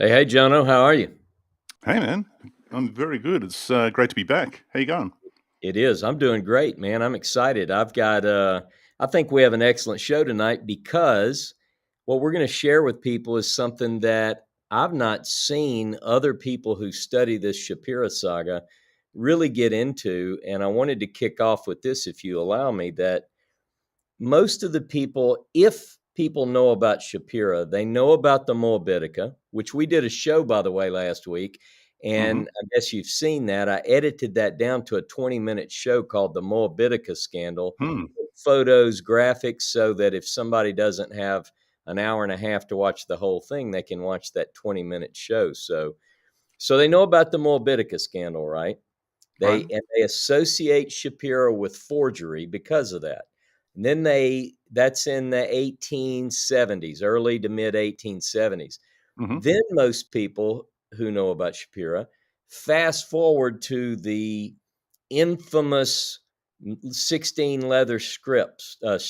Hey, Jono, how are you? Hey, man. I'm very good. It's great to be back. How you going? It is. I'm doing great, man. I'm excited. I think we have an excellent show tonight because what we're going to share with people is something that I've not seen other people who study this Shapira saga really get into. And I wanted to kick off with this, if you allow me, that most of the people, if people know about Shapira, they know about the Moabitica, which we did a show, by the way, last week. Mm-hmm. And I guess you've seen that. I edited that down to a 20-minute show called The Moabitica Scandal. Photos, graphics, so that if somebody doesn't have an hour and a half to watch the whole thing, they can watch that 20-minute show. So they know about the Moabitica scandal, right? Right. And they associate Shapira with forgery because of that. And then that's in the 1870s, early to mid 1870s. Mm-hmm. Then most people who know about Shapira fast forward to the infamous 16 leather strips, Right.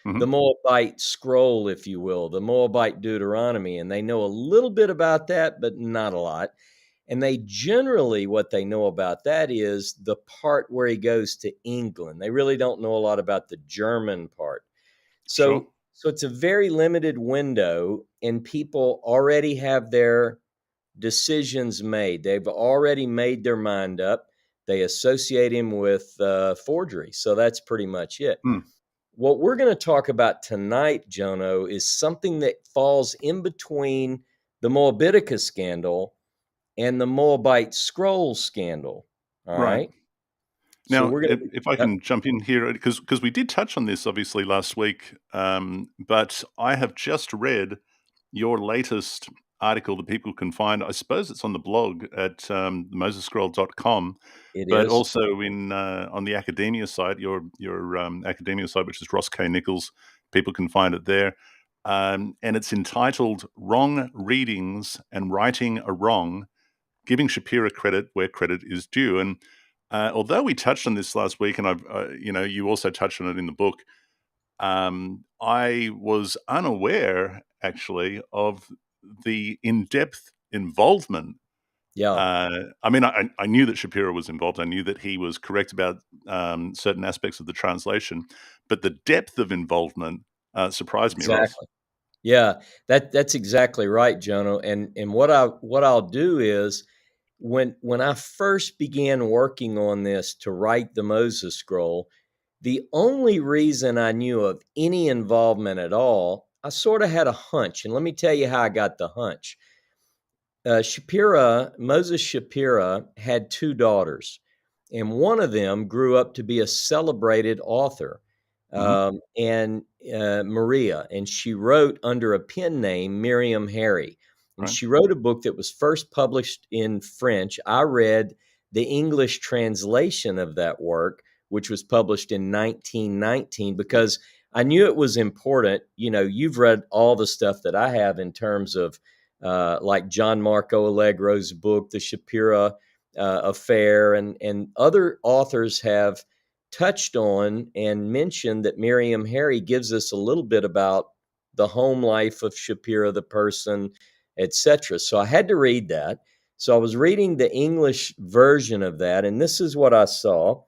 Mm-hmm. the Moabite scroll, if you will, the Moabite Deuteronomy. And they know a little bit about that, but not a lot. And they generally, what they know about that is the part where he goes to England. They really don't know a lot about the German part. Sure. So it's a very limited window, and people already have their decisions made. They've already made their mind up. They associate him with forgery. So that's pretty much it. What we're going to talk about tonight, Jono, is something that falls in between the Moabitica scandal and the Moabite scroll scandal. All Right. right. So Now, we're going if I can jump in here, because we did touch on this obviously last week, but I have just read your latest article that people can find. I suppose it's on the blog at mosesscroll.com, it but is. also in on the academia site, your academia site, which is Ross K. Nichols. People can find it there. And it's entitled Wrong Readings and Writing a Wrong, Giving Shapira Credit Where Credit is Due. And although we touched on this last week, and I've, you also touched on it in the book, I was unaware actually of the in-depth involvement. Yeah. I mean, I knew that Shapira was involved. I knew that he was correct about certain aspects of the translation, but the depth of involvement surprised me, Ross. Exactly. Yeah. That's exactly right, Jono. And what I'll do is when I first began working on this to write the Moses scroll, the only reason I knew of any involvement at all, I sort of had a hunch. And let me tell you how I got the hunch. Moses Shapira had two daughters, and one of them grew up to be a celebrated author, and Maria, and she wrote under a pen name, Miriam Harry. And Right. she wrote a book that was first published in French. I read the English translation of that work, which was published in 1919, because I knew it was important. You know, you've read all the stuff that I have in terms of like John Marco Allegro's book, The Shapira Affair, and other authors have touched on and mentioned that Miriam Harry gives us a little bit about the home life of Shapira, the person, etc. So I had to read that. So I was reading the English version of that, and this is what I saw.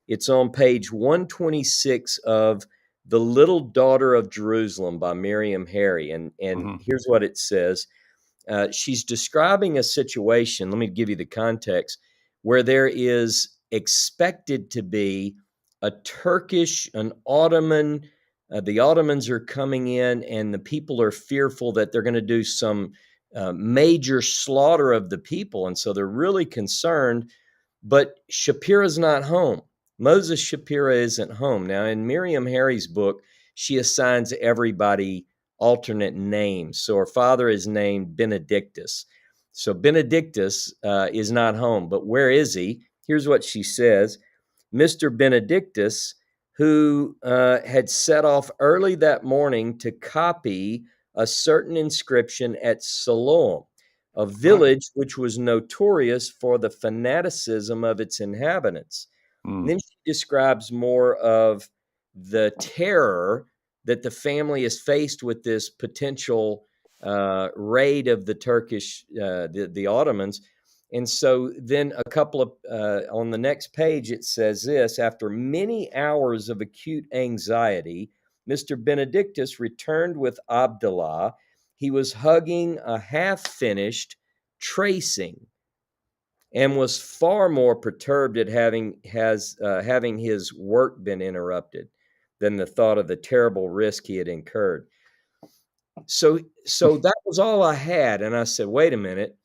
It's on page 126 of The Little Daughter of Jerusalem by Miriam Harry. And here's what it says. She's describing a situation, let me give you the context, where there is expected to be an Ottoman, the Ottomans are coming in, and the people are fearful that they're going to do some major slaughter of the people. And so they're really concerned, but Shapira's not home. Moses Shapira isn't home. Now, in Miriam Harry's book, she assigns everybody alternate names. So her father is named Benedictus. So Benedictus is not home, but where is he? Here's what she says. Mr. Benedictus, who had set off early that morning to copy a certain inscription at Siloam, a village which was notorious for the fanaticism of its inhabitants. And then she describes more of the terror that the family is faced with this potential raid of the Turkish, the Ottomans. And so then a couple of, on the next page, it says this: after many hours of acute anxiety, Mr. Benedictus returned with Abdullah. He was hugging a half-finished tracing and was far more perturbed at having his work been interrupted than the thought of the terrible risk he had incurred. So that was all I had, and I said, "Wait a minute,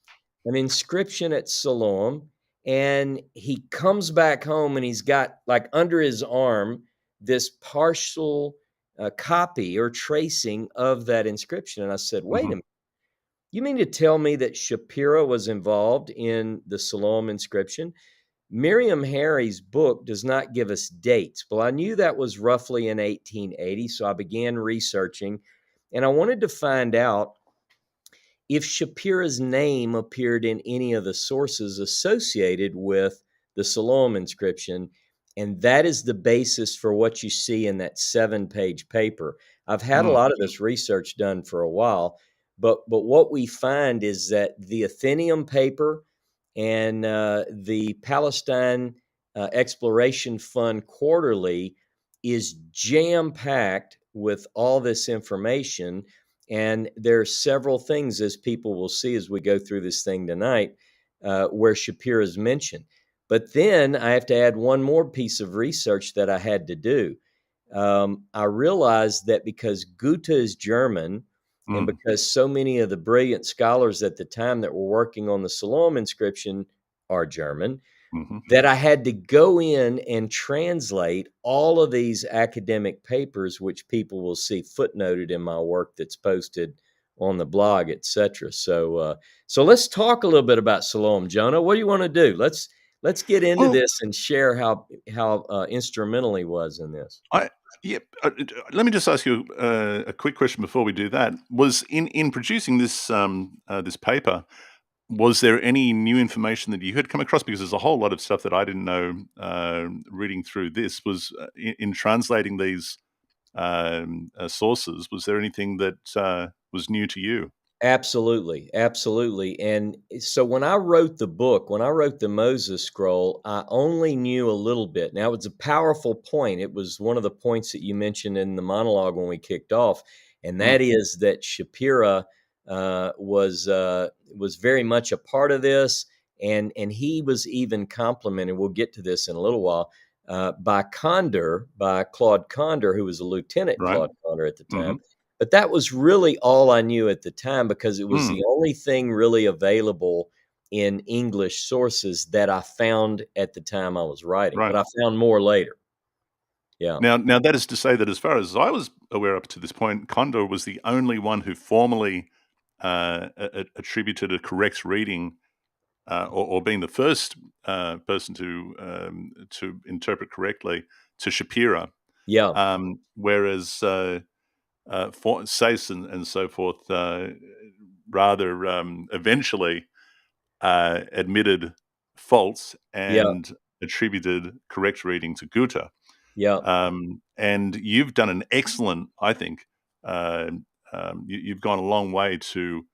an inscription at Siloam," and he comes back home and he's got, like, under his arm this partial copy or tracing of that inscription, and I said, "Wait a minute. You mean to tell me that Shapira was involved in the Siloam inscription?" Miriam Harry's book does not give us dates. Well, I knew that was roughly in 1880, so I began researching, and I wanted to find out if Shapira's name appeared in any of the sources associated with the Siloam inscription, and that is the basis for what you see in that 7-page paper. I've had a lot of this research done for a while, but what we find is that the Athenaeum paper and the Palestine Exploration Fund Quarterly is jam-packed with all this information. And there are several things, as people will see as we go through this thing tonight, where Shapira is mentioned. But then I have to add one more piece of research that I had to do. I realized that because Goethe is German, and because so many of the brilliant scholars at the time that were working on the Siloam inscription are German, that I had to go in and translate all of these academic papers, which people will see footnoted in my work that's posted on the blog, etc. So let's talk a little bit about Siloam, Jonah. What do you want to do? Let's get into this and share how instrumental he was in this. Let me just ask you a quick question before we do that. Was in producing this this paper, was there any new information that you had come across? Because there's a whole lot of stuff that I didn't know reading through this. Was in translating these sources, was there anything that was new to you? Absolutely, absolutely. And so when I wrote the book, when I wrote the Moses Scroll, I only knew a little bit. Now, it's a powerful point. It was one of the points that you mentioned in the monologue when we kicked off, and that is that Shapira was very much a part of this, and he was even complimented. We'll get to this in a little while. By Claude Condor, who was a lieutenant Claude Condor at the time. But that was really all I knew at the time, because it was the only thing really available in English sources that I found at the time I was writing. But I found more later. Yeah. Now that is to say that as far as I was aware up to this point, Condor was the only one who formally attributed a correct reading, or being the first person to interpret correctly, to Shapira. Yeah. Whereas Sayce and so forth rather eventually admitted faults and attributed correct reading to Goethe. Yeah. And you've done an excellent, I think, you've gone a long way to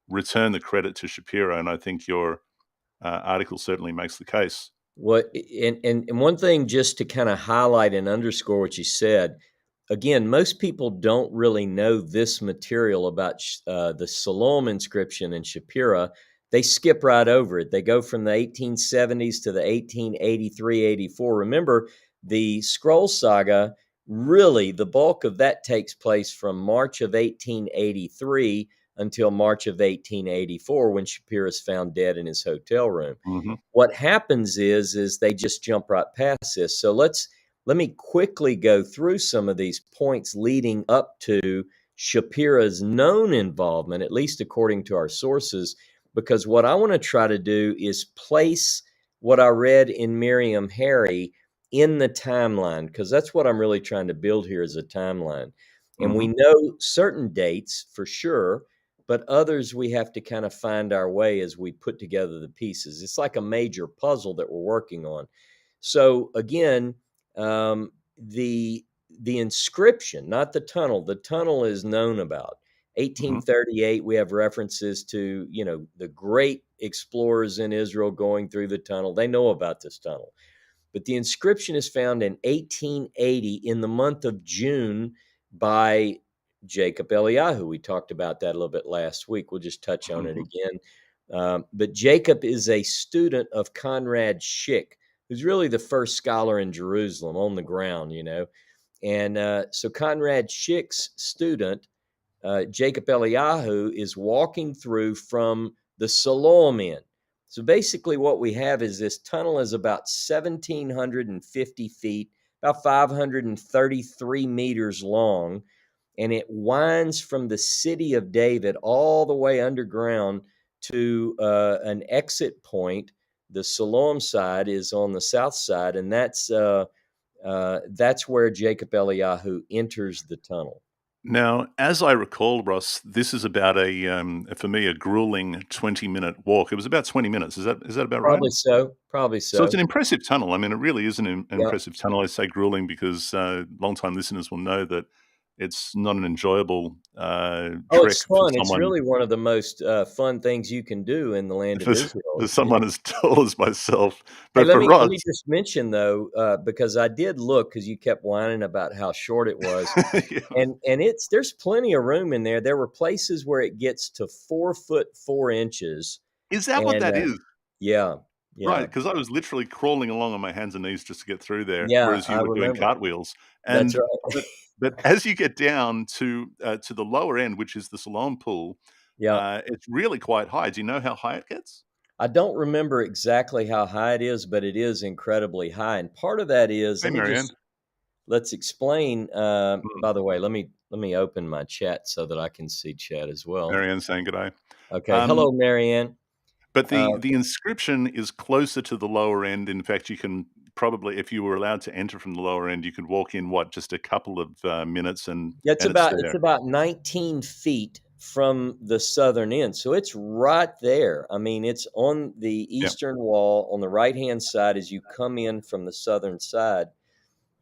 return the credit to Shapira, and I think your article certainly makes the case. Well, and one thing just to kind of highlight and underscore what you said, again, most people don't really know this material about the Siloam inscription and Shapira. They skip right over it. They go from the 1870s to the 1883-84. Remember, the Scroll Saga, really, the bulk of that takes place from March of 1883 until March of 1884, when Shapira is found dead in his hotel room. What happens is they just jump right past this. So let me quickly go through some of these points leading up to Shapira's known involvement, at least according to our sources, because what I want to try to do is place what I read in Miriam Harry in the timeline, because that's what I'm really trying to build here is a timeline. And we Hmm. know certain dates for sure, but others we have to kind of find our way as we put together the pieces. It's like a major puzzle that we're working on. So again, the inscription, not the tunnel. The tunnel is known about. Hmm. 1838, we have references to, the great explorers in Israel going through the tunnel. They know about this tunnel. But the inscription is found in 1880 in the month of June by Jacob Eliyahu. We talked about that a little bit last week. We'll just touch on it Hmm. again. But Jacob is a student of Conrad Schick, who's really the first scholar in Jerusalem on the ground. And so Conrad Schick's student, Jacob Eliyahu, is walking through from the Siloam end. So basically, what we have is this tunnel is about 1,750 feet, about 533 meters long, and it winds from the city of David all the way underground to an exit point. The Siloam side is on the south side, and that's where Jacob Eliyahu enters the tunnel. Now, as I recall, Ross, this is about for me, a grueling 20-minute walk. It was about 20 minutes. Is that about right? Probably so. Probably So it's so. an impressive tunnel. I mean, it really is an Yeah. impressive tunnel. I say grueling because long-time listeners will know that it's not an enjoyable Oh, trek it's for fun. It's someone really one of the most fun things you can do in the land of for, Israel. for someone as tall as myself. Hey, But let for me let Ross, me just mention though, because I did look because you kept whining about how short it was, yeah. and there's plenty of room in there. There were places where it gets to 4 foot 4 inches, Is that what and that is? yeah, Right, yeah, because I was literally crawling along on my hands and knees just to get through there, yeah. whereas I you were doing remember. cartwheels. That's And right. but as you get down to the lower end, which is the Siloam pool, Yeah. it's really quite high. Do you know how high it gets? I don't remember exactly how high it is, but it is incredibly high. And part of that is, Hey, Marianne. let's explain. Mm, By the way, let me open my chat so that I can see chat as well. Marianne saying good day. Okay. Um, Hello, Marianne. but Uh, the inscription is closer to the lower end. In fact, you can probably, if you were allowed to enter from the lower end, you could walk in just a couple of minutes, and yeah, it's it's there. about 19 feet from the southern end, so it's right there. I mean, it's on the Yeah. eastern wall on the right hand side as you come in from the southern side.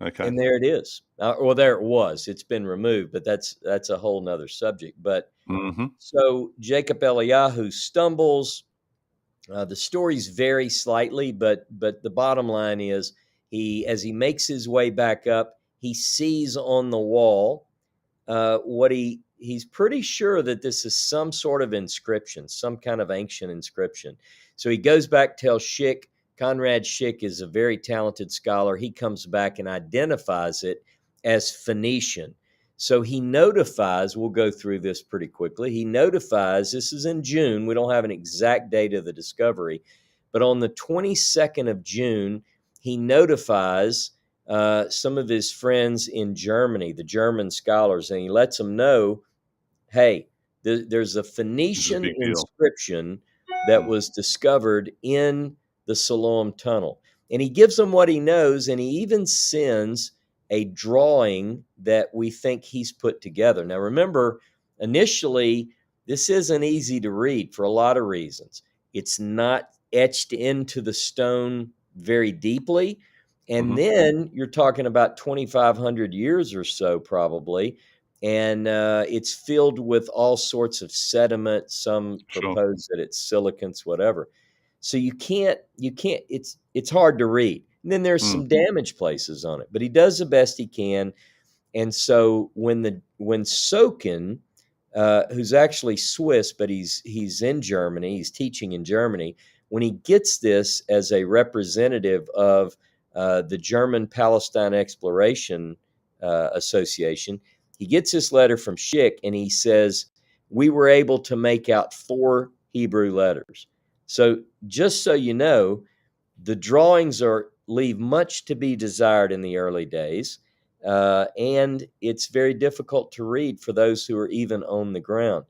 Okay. And there it is. Well, there it was. It's been removed, but that's a whole nother subject. But Hmm. so Jacob Eliyahu stumbles. The stories vary slightly, but the bottom line is as he makes his way back up, he sees on the wall what he's pretty sure that this is some sort of inscription, some kind of ancient inscription. So he goes back, tells Schick. Conrad Schick is a very talented scholar. He comes back and identifies it as Phoenician. So he notifies, we'll go through this pretty quickly. He notifies, this is in June. We don't have an exact date of the discovery, but on the 22nd of June, he notifies some of his friends in Germany, the German scholars, and he lets them know, hey, there's a This is a Phoenician big deal. inscription that Mm. was discovered in the Siloam Tunnel. And he gives them what he knows, and he even sends a drawing that we think he's put together. Now, remember, initially, this isn't easy to read for a lot of reasons. It's not etched into the stone very deeply. And Hmm. then you're talking about 2,500 years or so, probably, and it's filled with all sorts of sediment. Some Sure. propose that it's silicons, whatever. So you can't. It's hard to read. And then there's Mm. some damaged places on it, but he does the best he can. And so when Sokin, who's actually Swiss, but he's in Germany, he's teaching in Germany. When he gets this as a representative of the German Palestine Exploration Association, he gets this letter from Schick, and he says we were able to make out 4 Hebrew letters. So just so you know, the drawings leave much to be desired in the early days. and it's very difficult to read for those who are even on the ground.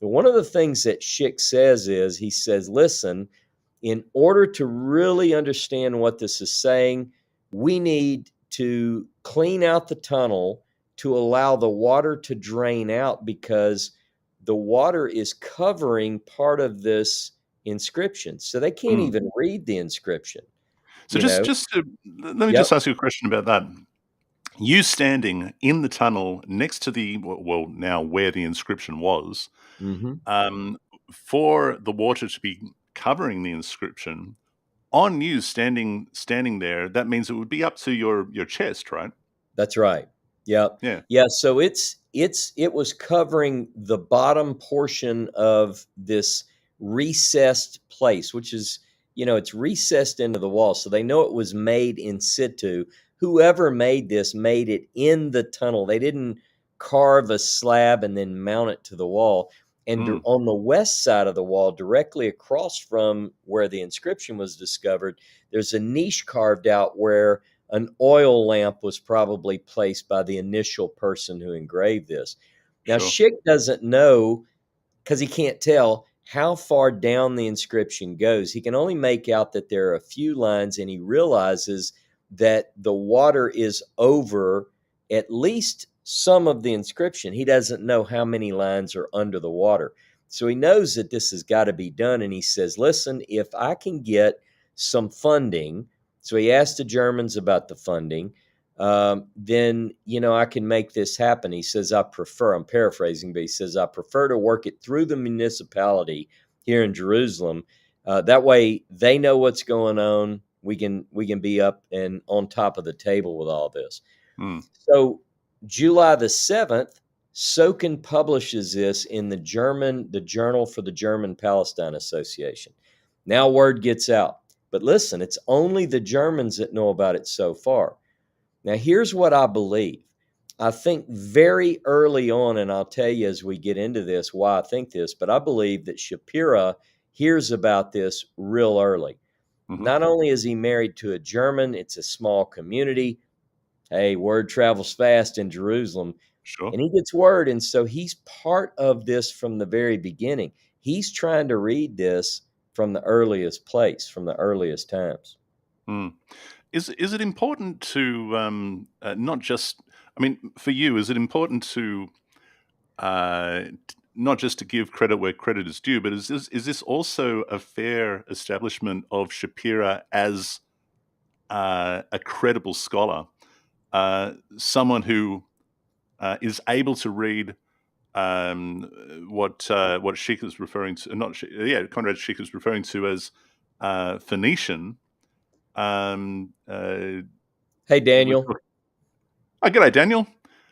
But one of the things that Schick says is, he says, listen, in order to really understand what this is saying, we need to clean out the tunnel to allow the water to drain out, because the water is covering part of this inscription. So they can't Mm. even read the inscription, So you know? let me Yep. just ask you a question about that. You standing in the tunnel next to now where the inscription was, Hmm. um, for the water to be covering the inscription, on you standing there, that means it would be up to your chest, right? That's right. Yep. Yeah. Yeah. So it was covering the bottom portion of this recessed place, which is, it's recessed into the wall. So they know it was made in situ. Whoever made this made it in the tunnel. They didn't carve a slab and then mount it to the wall. And Mm, on the west side of the wall, directly across from where the inscription was discovered, there's a niche carved out where an oil lamp was probably placed by the initial person who engraved this. Now, sure. Schick doesn't know, because he can't tell how far down the inscription goes. He can only make out that there are a few lines, and he realizes that the water is over at least some of the inscription. He doesn't know how many lines are under the water. So he knows that this has got to be done. And he says, listen, if I can get some funding, so he asked the Germans about the funding, then, I can make this happen. He says, I'm paraphrasing, but he says, I prefer to work it through the municipality here in Jerusalem. That way they know what's going on. We can be up and on top of the table with all this. Mm, So July the 7th, Sokin publishes this in the Journal for the German Palestine Association. Now word gets out. But listen, it's only the Germans that know about it so far. Now, here's what I believe. I think very early on, and I'll tell you as we get into this why I think this, but I believe that Shapira hears about this real early. mhm, Not only is he married to a German, it's a small community. Hey, word travels fast in Jerusalem, sure. and he gets word. And so he's part of this from the very beginning. He's trying to read this from the earliest place, from the earliest times. Mm. Is it important to, not just I mean, for you, is it important to, not just to give credit where credit is due, but is this also a fair establishment of Shapira as, a credible scholar, someone who, is able to read, what Schick is referring to, not Schick, yeah, Conrad Schick is referring to as, Phoenician. Hey, We're Daniel. talk Oh, g'day, Daniel.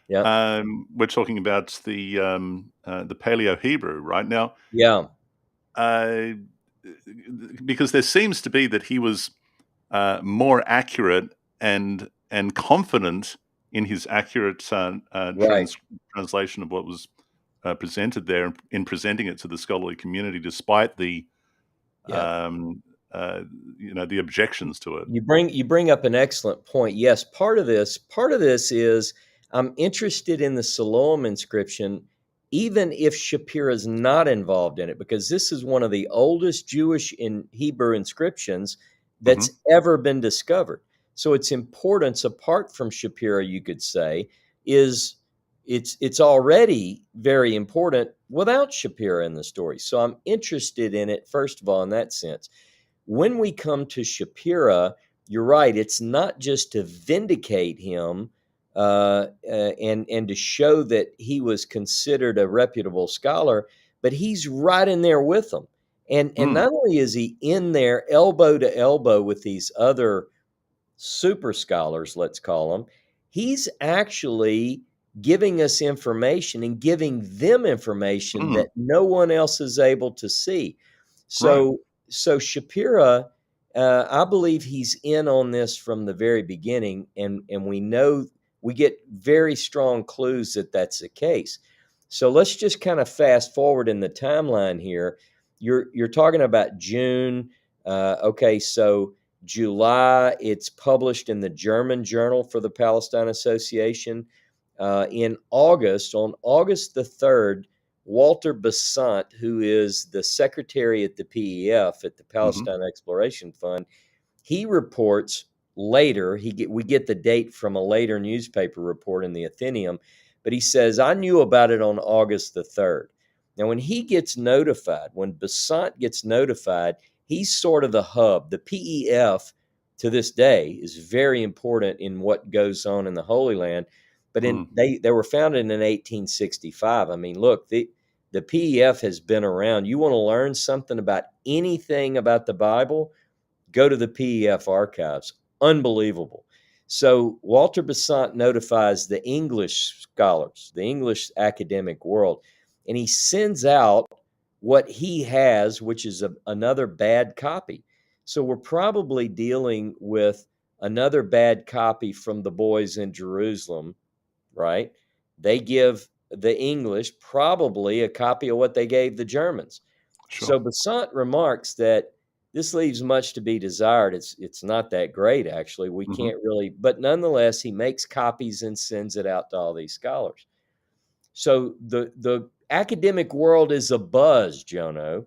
Yeah. We're talking about the Paleo Hebrew right now, Yeah. uh, because there seems to be that he was more accurate and confident in his accurate Right. translation of what was presented there, in presenting it to the scholarly community, despite the Yeah. um, uh, the objections to it. You bring up an excellent point. Yes, part of this is I'm interested in the Siloam inscription, even if Shapira is not involved in it, because this is one of the oldest Jewish in Hebrew inscriptions Hmm. that's ever been discovered. So its importance, apart from Shapira, you could say, is it's already very important without Shapira in the story. So I'm interested in it, first of all, in that sense. When we come to Shapira, you're right. It's not just to vindicate him and to show that he was considered a reputable scholar, but he's right in there with them. And Mm, not only is he in there elbow to elbow with these other super scholars, let's call them, he's actually giving us information and giving them information mm, that no one else is able to see. right. So Shapira, I believe he's in on this from the very beginning, and we know we get very strong clues that that's the case. So let's just kind of fast forward in the timeline here. You're talking about June. Okay, so July, it's published in the German Journal for the Palestine Association. In August, on August the 3rd, Walter Besant, who is the secretary at the PEF, at the Hmm. Palestine Exploration Fund, he reports later. We get the date from a later newspaper report in the Athenaeum, but he says, I knew about it on August the 3rd. Now, when he gets notified, when Besant gets notified, he's sort of the hub. The PEF to this day is very important in what goes on in the Holy Land. But they were founded in 1865. I mean, look, the PEF has been around. You want to learn something about anything about the Bible? Go to the PEF archives. Unbelievable. So Walter Besant notifies the English scholars, the English academic world, and he sends out what he has, which is another bad copy. So we're probably dealing with another bad copy from the boys in Jerusalem, right? They give the English probably a copy of what they gave the Germans. Sure. So Besant remarks that this leaves much to be desired. It's not that great, actually. We Hmm. can't really, but nonetheless, he makes copies and sends it out to all these scholars. So the academic world is abuzz, Jono.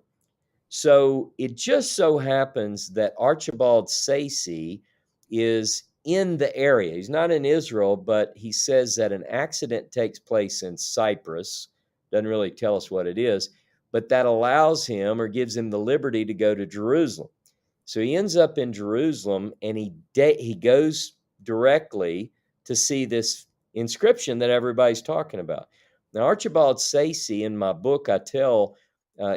So it just so happens that Archibald Sayce is in the area. He's not in Israel, but he says that an accident takes place in Cyprus. Doesn't really tell us what it is, but that allows him or gives him the liberty to go to Jerusalem. So he ends up in Jerusalem, and he goes directly to see this inscription that everybody's talking about. Now, Archibald Sayce, in my book, I tell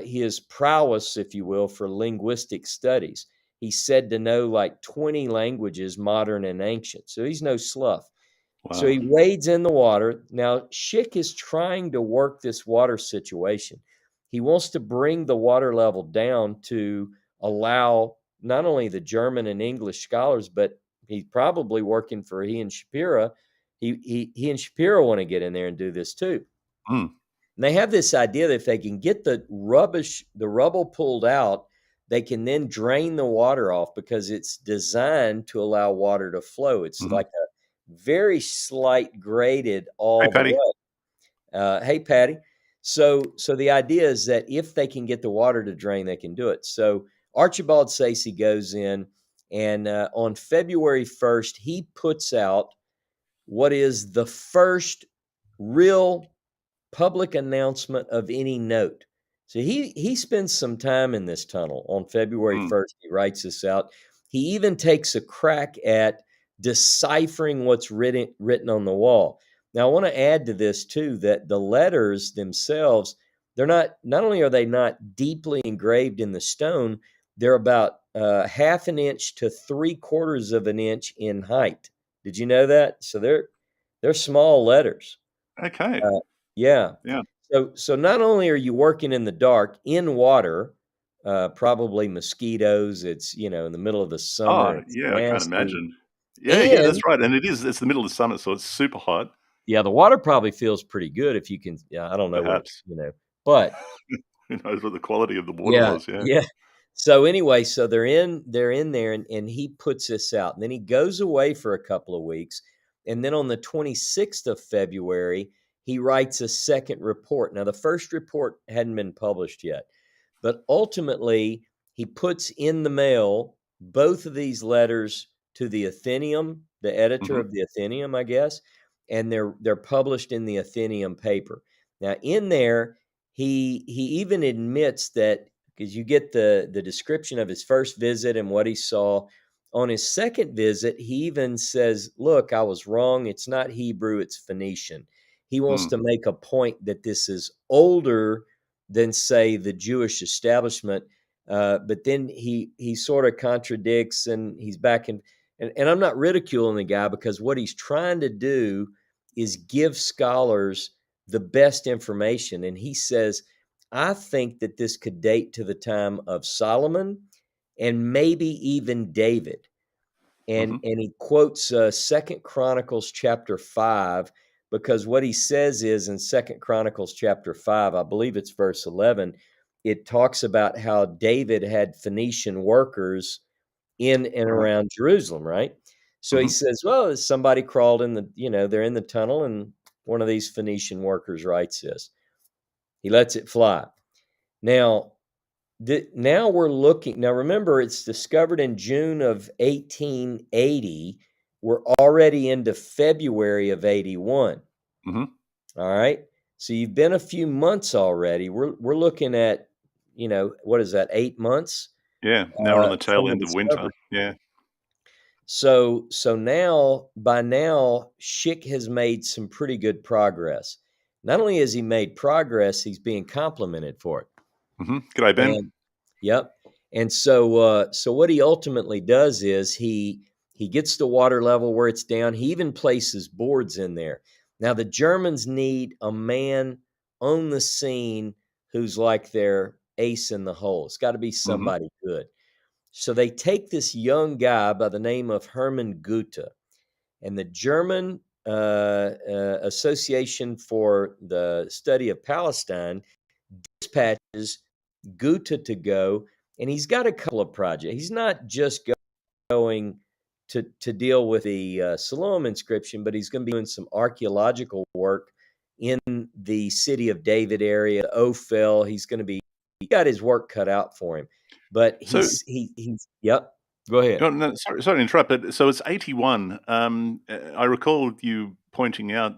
his prowess, if you will, for linguistic studies. He's said to know like 20 languages, modern and ancient. So he's no slough. So Wow. he wades in the water. Now, Schick is trying to work this water situation. He wants to bring the water level down to allow not only the German and English scholars, but he's probably working for he and Shapira. He and Shapira want to get in there and do this too. Mm. And they have this idea that if they can get the rubble pulled out, they can then drain the water off because it's designed to allow water to flow. It's Hmm. like a very slight graded Hey, all the Patty. way. Hey, Patty. So the idea is that if they can get the water to drain, they can do it. So Archibald Sayce goes in, and on February 1st, he puts out what is the first real public announcement of any note. So he spends some time in this tunnel on February Mm. 1st. He writes this out. He even takes a crack at deciphering what's written on the wall. Now, I want to add to this too that the letters themselves, they're not only are they not deeply engraved in the stone, they're about half an inch to 3/4 of an inch in height. Did you know that? So they're small letters. Okay. Uh, yeah. Yeah. So not only are you working in the dark in water, probably mosquitoes. It's in the middle of the summer. Oh, It's yeah, I can't nasty, imagine. Yeah, yeah, that's and right, and it's the middle of summer, so it's super hot, yeah, the water probably feels pretty good if you can. Yeah, I don't know what perhaps. but Who knows what the quality of the water yeah, was, yeah. yeah. So anyway, so they're in there, and he puts this out, and then he goes away for a couple of weeks, and then on the 26th of February, he writes a second report. Now, the first report hadn't been published yet, but ultimately he puts in the mail both of these letters to the Athenaeum, the editor Mhm, of the Athenaeum, I guess, and they're published in the Athenaeum paper. Now, in there, he even admits that because you get the description of his first visit and what he saw. On his second visit, he even says, "Look, I was wrong. It's not Hebrew; it's Phoenician." He wants mm, to make a point that this is older than, say, the Jewish establishment. But then he sort of contradicts, and he's back in. And I'm not ridiculing the guy because what he's trying to do is give scholars the best information. And he says, I think that this could date to the time of Solomon and maybe even David. And mhm, and he quotes Second Chronicles chapter 5, because what he says is in Second Chronicles chapter 5, I believe it's verse 11, it talks about how David had Phoenician workers in and Right. around Jerusalem, right? So he Hmm. says, well, somebody crawled in they're in the tunnel, and one of these Phoenician workers writes this. He lets it fly. Now, now we're looking. Now, remember, it's discovered in June of 1880. We're already into February of 81. Hmm. All right. So you've been a few months already. We're looking at, what is that, 8 months Yeah. Now we're on the from tail the end of winter. discovery. Yeah. So now, by now, Schick has made some pretty good progress. Not only has he made progress, he's being complimented for it. G'day, Ben. And yep. And so what he ultimately does is he gets the water level where it's down. He even places boards in there. Now the Germans need a man on the scene who's like their ace in the hole. It's got to be Hmm. somebody good. So they take this young guy by the name of Hermann Goethe, and the German Association for the Study of Palestine dispatches Goethe to go, and he's got a couple of projects. He's not just going to deal with the Siloam inscription, but he's going to be doing some archaeological work in the city of David area, Ophel. He got his work cut out for him. But So, he's yep. Go ahead. oh, no, sorry to interrupt, but so it's 81. I recall you pointing out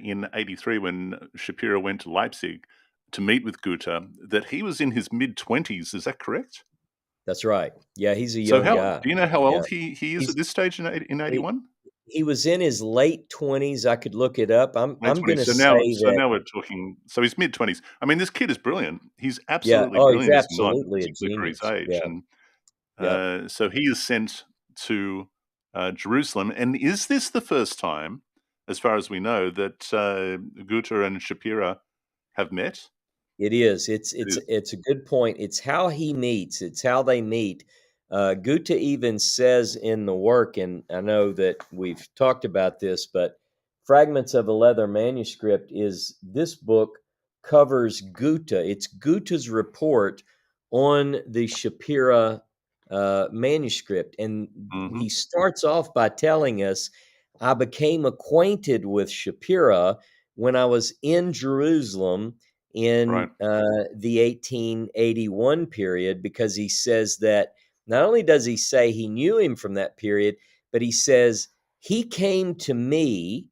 in 83 when Shapira went to Leipzig to meet with Goethe that he was in his mid-20s. Is that correct? That's right. Yeah, he's a So young how guy. do you know how Yeah, old he is at he's this stage in he, 81? he was in his late 20s. I could look it up. I'm Late going 20s. to So now say so that. now we're talking, so he's mid-20s. I mean, this kid is brilliant. He's Yeah. absolutely Oh, he's brilliant, is he not, absolutely a particularly for his genius. age? Yeah. And Yep. so he is sent to Jerusalem. And is this the first time, as far as we know, that Goethe and Shapira have met? It is. It's It it's is. it's a good point. It's how he meets. It's how they meet. Goethe even says in the work, and I know that we've talked about this, but Fragments of a Leather Manuscript is this book covers Goethe. It's Goethe's report on the Shapira manuscript, and Hmm. he starts off by telling us, "I became acquainted with Shapira when I was in Jerusalem." In Right. the 1881 period, because he says that not only does he say he knew him from that period, but he says he came to me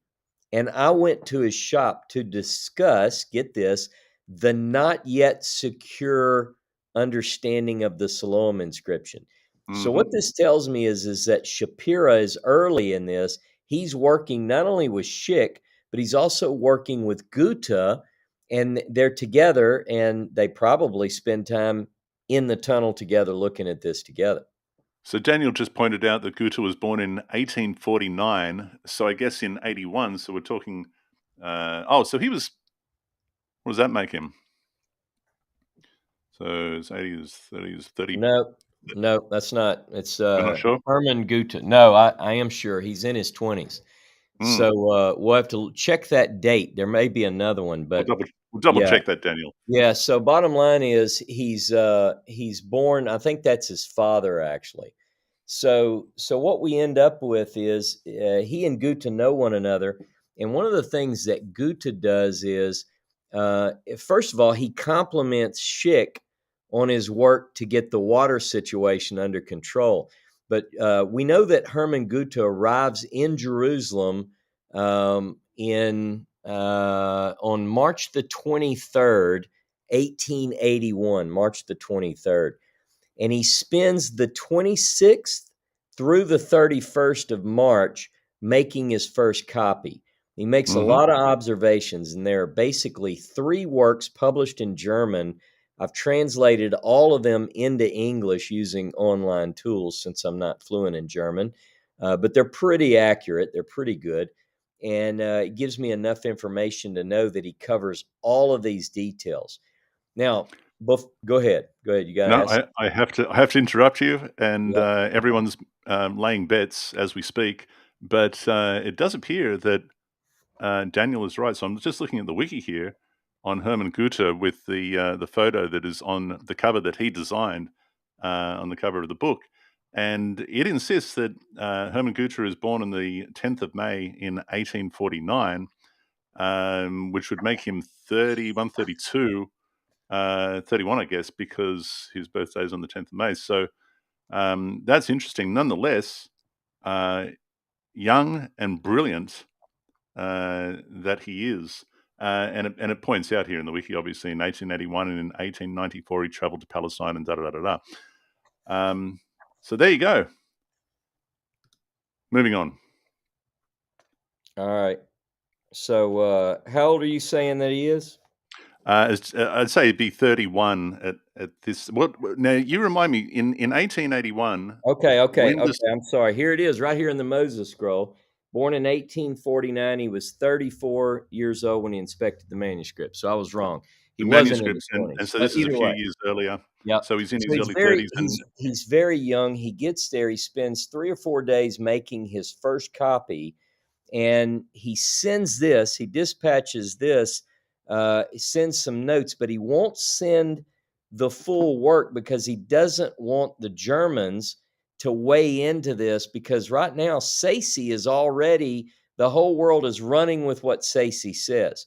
and I went to his shop to discuss, get this, the not yet secure understanding of the Siloam inscription. So Hmm. what this tells me is that Shapira is early in this. He's working not only with Schick, but he's also working with Goethe, and they're together, and they probably spend time in the tunnel together looking at this together. So Daniel just pointed out that Goethe was born in 1849. So I guess in 81. So we're talking. So he was. What does that make him? So it's 80s, 30s, 30. No, no, that's not. It's You're not sure? Herman Goethe. No, I am sure he's in his 20s. Hmm. So we'll have to check that date. There may be another one, We'll but double yeah, check that, Daniel. yeah. So bottom line is he's born. I think that's his father actually. So what we end up with is he and Goethe know one another, and one of the things that Goethe does is first of all he compliments Schick on his work to get the water situation under control. But we know that Hermann Goethe arrives in Jerusalem in on March the 23rd, 1881. March the 23rd, and he spends the 26th through the 31st of March making his first copy. He makes a Hmm. lot of observations, and there are basically three works published in German. I've translated all of them into English using online tools since I'm not fluent in German, but they're pretty accurate. They're pretty good. And it gives me enough information to know that he covers all of these details. Now, go ahead. Go ahead. You got to No, ask. I have to interrupt you, and Yep. everyone's laying bets as we speak. But it does appear that Daniel is right. So I'm just looking at the wiki here on Hermann Goethe with the photo that is on the cover that he designed on the cover of the book, And it insists that Hermann Goethe is born on the 10th of May in 1849, which would make him 31, 32, 31, I guess, because his birthday is on the 10th of May. So that's interesting. Nonetheless, young and brilliant that he is. And it points out here in the wiki, obviously, in 1881 and in 1894, he traveled to Palestine and da-da-da-da-da. So there you go. Moving on. All right. So how old are you saying that he is? I'd say he'd be 31 at this. What now? You remind me. In 1881. Okay. When does I'm sorry. Here it is, right here in the Moses scroll. Born in 1849, he was 34 years old when he inspected the manuscript. So I was wrong. He the wasn't in manuscripts, his and 20s. so But this is a either few way, years earlier. yeah. So he's in So his he's early very 30s, and he's very young. He gets there. He spends 3 or 4 days making his first copy, and he sends this. He dispatches this. Sends some notes, but he won't send the full work because he doesn't want the Germans to weigh into this. Because right now, Sayce is already the whole world is running with what Sayce says.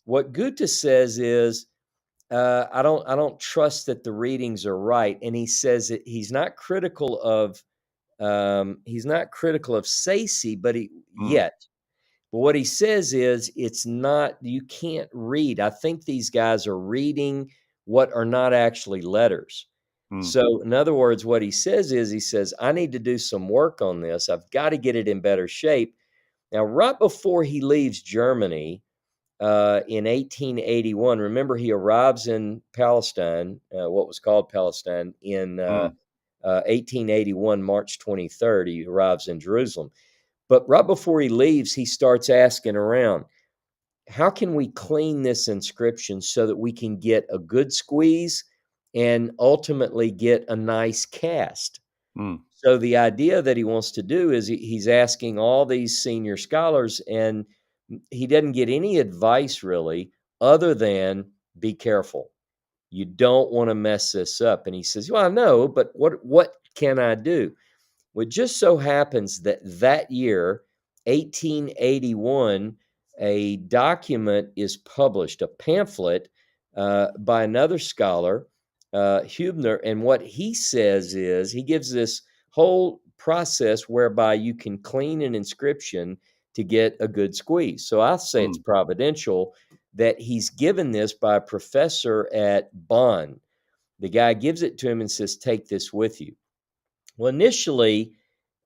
What Goethe says is, I don't trust that the readings are right, and he says that he's not critical of Sayce, but mm, yet. But what he says is it's not, you can't read. I think these guys are reading what are not actually letters. mm, So, in other words, what he says is, he says, I need to do some work on this. I've got to get it in better shape. Now, right before he leaves Germany, in 1881. Remember, he arrives in Palestine, what was called Palestine, in mm, 1881, March 23rd. He arrives in Jerusalem. But right before he leaves, he starts asking around, how can we clean this inscription so that we can get a good squeeze and ultimately get a nice cast? mm, So the idea that he wants to do is he's asking all these senior scholars, and he doesn't get any advice really other than be careful. You don't want to mess this up. And he says, well, I know, but what can I do? Well, it just so happens that that year, 1881, a document is published, a pamphlet by another scholar, Hubner. And what he says is he gives this whole process whereby you can clean an inscription to get a good squeeze. So I say it's mm. providential that he's given this by a professor at Bonn. The guy gives it to him and says, take this with you. Well, initially,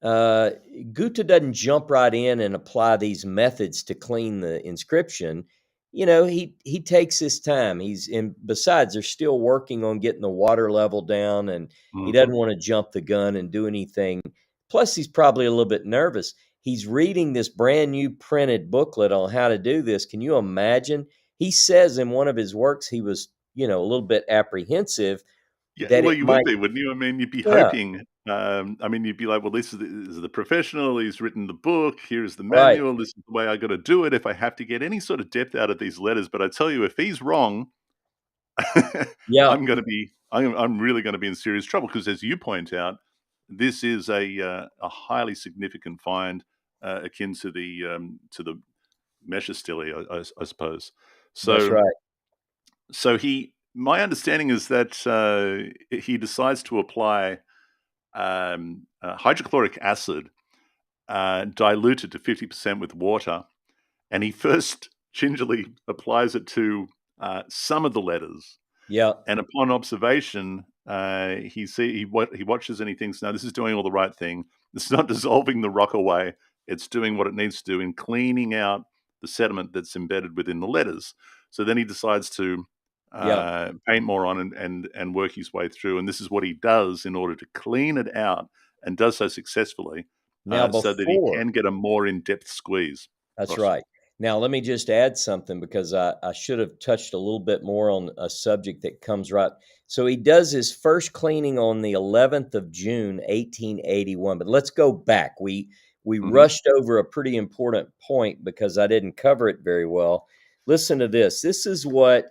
uh, Goethe doesn't jump right in and apply these methods to clean the inscription. You know, he takes his time. He's in. Besides, they're still working on getting the water level down, and he Mhm. doesn't want to jump the gun and do anything. Plus, he's probably a little bit nervous. He's reading this brand new printed booklet on how to do this. Can you imagine? He says in one of his works he was, a little bit apprehensive Yeah, that well, it you would might. be, wouldn't you? I mean, you'd be Yeah, hoping, I mean, you'd be like, "Well, this is the professional, he's written the book, here's the right. manual, this is the way I gotta do it if I have to get any sort of depth out of these letters." But I tell you, if he's wrong, Yeah. I'm really gonna be in serious trouble because, as you point out, this is a highly significant find, akin to the Mesha Stele, I suppose. That's So right. so my understanding is that, he decides to apply, hydrochloric acid, diluted to 50% with water, and he first gingerly applies it to, some of the letters, Yeah. and upon observation, he watches and he thinks, "No, this is doing all the right thing. It's not dissolving the rock away. It's doing what it needs to do in cleaning out the sediment that's embedded within the letters." So then he decides to Yeah. paint more on and work his way through, and this is what he does in order to clean it out, and does so successfully, Now so that he before can get a more in-depth squeeze. That's Ross. right. Now let me just add something because I should have touched a little bit more on a subject that comes right. So he does his first cleaning on the 11th of June, 1881. But let's go back. We Mhm. rushed over a pretty important point because I didn't cover it very well. Listen to this. This is what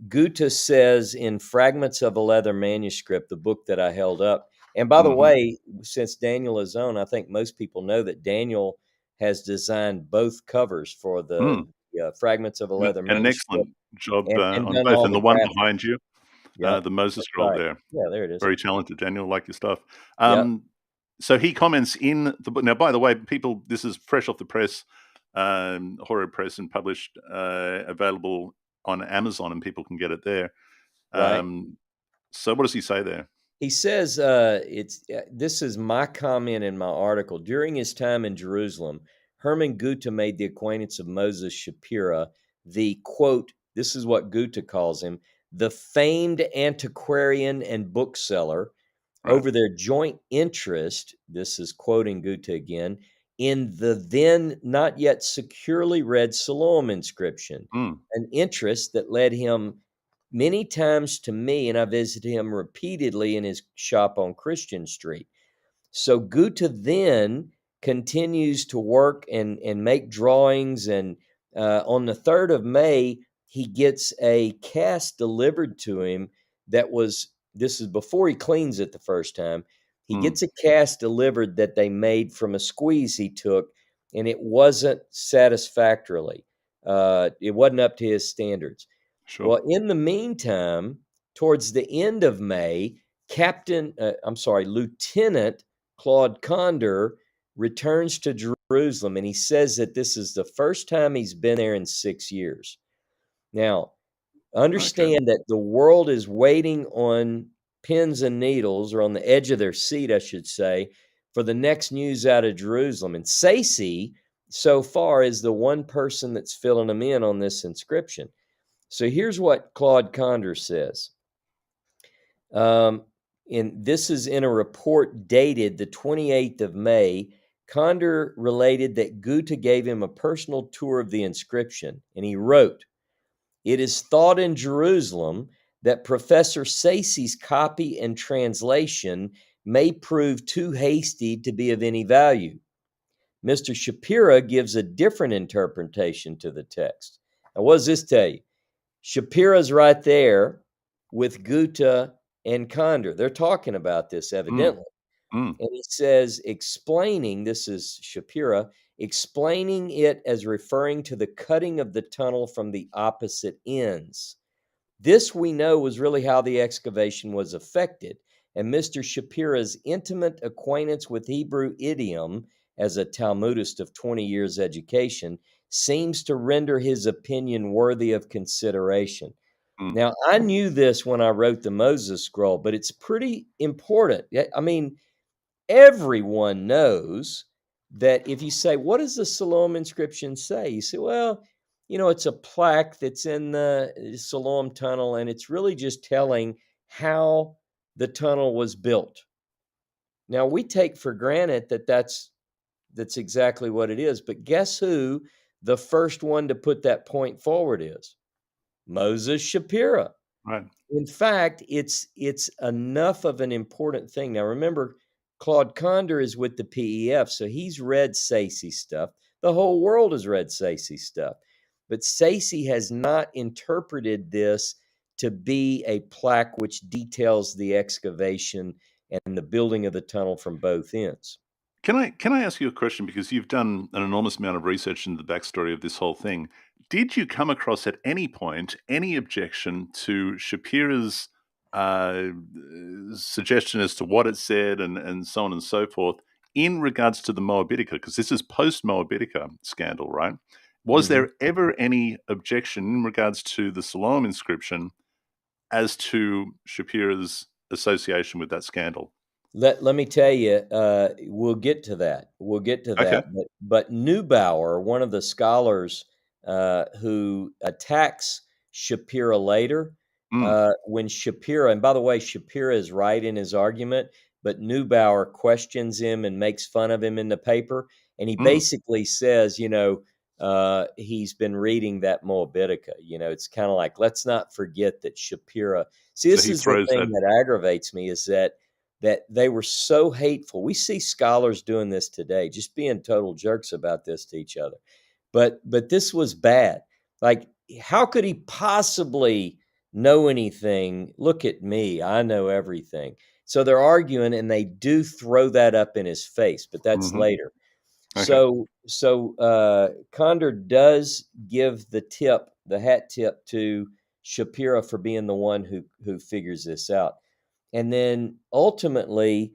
Goethe says in Fragments of a Leather Manuscript, the book that I held up. And by the Mhm. way, since Daniel is on, I think most people know that Daniel has designed both covers for the Mm. Fragments of a Leather And an Manuscript excellent job and on done both. all And the the one graphics. behind you, Yep, the Moses that's scroll right. there. Yeah, there it is. Very talented, Daniel. Like your stuff. Yep, So he comments in the book. Now, by the way, people, this is fresh off the press, Horror Press, and published, available on Amazon, and people can get it there. right. So what does he say there? He says, this is my comment in my article. During his time in Jerusalem, Hermann Goethe made the acquaintance of Moses Shapira, the quote, this is what Goethe calls him, the famed antiquarian and bookseller, Right. over their joint interest, this is quoting Goethe again, in the then not yet securely read Siloam inscription, Mm, an interest that led him many times to me, and I visited him repeatedly in his shop on Christian Street. So Goethe then continues to work and make drawings, and on the 3rd of May, he gets a cast delivered to him that was, this is before he cleans it the first time. He mm, gets a cast delivered that they made from a squeeze he took, and it wasn't satisfactorily. It wasn't up to his standards. sure. Well, in the meantime, towards the end of May, Lieutenant Claude Condor returns to Jerusalem, and he says that this is the first time he's been there in 6 years. Now, Okay. understand that the world is waiting on pins and needles, or on the edge of their seat, I should say, for the next news out of Jerusalem. And Sayce, so far, is the one person that's filling them in on this inscription. So here's what Claude Condor says. And this is in a report dated the 28th of May. Condor related that Goethe gave him a personal tour of the inscription, and he wrote, "It is thought in Jerusalem that Professor Sayce's copy and translation may prove too hasty to be of any value. Mr. Shapira gives a different interpretation to the text." Now, what does this tell you? Shapira's right there with Goethe and Condor. They're talking about this Mm, evidently. mm, And he says, explaining, this is Shapira, explaining it as referring to the cutting of the tunnel from the opposite ends. This we know was really how the excavation was effected, and Mr. Shapira's intimate acquaintance with Hebrew idiom, as a Talmudist of 20 years' education, seems to render his opinion worthy of consideration. mm. Now, I knew this when I wrote the Moses scroll, but it's pretty important. I mean, everyone knows that if you say, what does the Siloam inscription say? You say, well, it's a plaque that's in the Siloam tunnel, and it's really just telling how the tunnel was built. Now, we take for granted that that's exactly what it is, but guess who the first one to put that point forward is? Moses Shapira. Right. In fact, it's enough of an important thing. Now, remember, Claude Condor is with the PEF, so he's read Sayce stuff. The whole world has read Sayce stuff. But Sayce has not interpreted this to be a plaque which details the excavation and the building of the tunnel from both ends. Can I ask you a question, because you've done an enormous amount of research into the backstory of this whole thing? Did you come across at any point any objection to Shapira's uh, suggestion as to what it said, and so on and so forth, in regards to the Moabitica? Because this is post Moabitica scandal, right? Was Mhm. there ever any objection in regards to the Siloam inscription as to Shapira's association with that scandal? Let me tell you, we'll get to that. We'll get to Okay. that. But Neubauer, one of the scholars who attacks Shapira later, Mm, when Shapira, and by the way, Shapira is right in his argument, but Neubauer questions him and makes fun of him in the paper, and he mm. basically says, he's been reading that Moabitica. It's kind of like, let's not forget that Shapira. See, So this he is the throws thing that. that aggravates me, is that they were so hateful. We see scholars doing this today, just being total jerks about this to each other. But this was bad. Like, how could he possibly know anything? Look at me. I know everything. So they're arguing, and they do throw that up in his face, but that's Mhm. later. Okay. So Condor does give the hat tip to Shapira for being the one who figures this out. And then ultimately,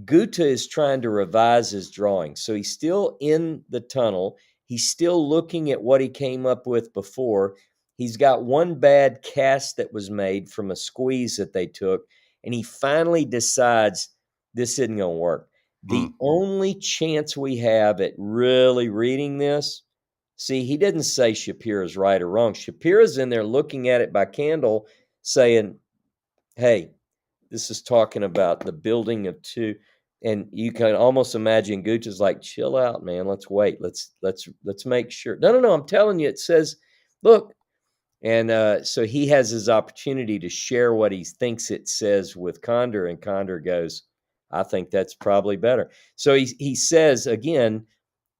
Goethe is trying to revise his drawings. So he's still in the tunnel. He's still looking at what he came up with before. He's got one bad cast that was made from a squeeze that they took. And he finally decides this isn't going to work. Mm. The only chance we have at really reading this, see, he didn't say Shapira's right or wrong. Shapira's in there looking at it by candle saying, hey, this is talking about the building of two. And you can almost imagine Gooch is like, chill out, man. Let's wait. Let's make sure. No, no, no. I'm telling you, it says, look. And so he has his opportunity to share what he thinks it says with Condor, and Condor goes, I think that's probably better. So he says again,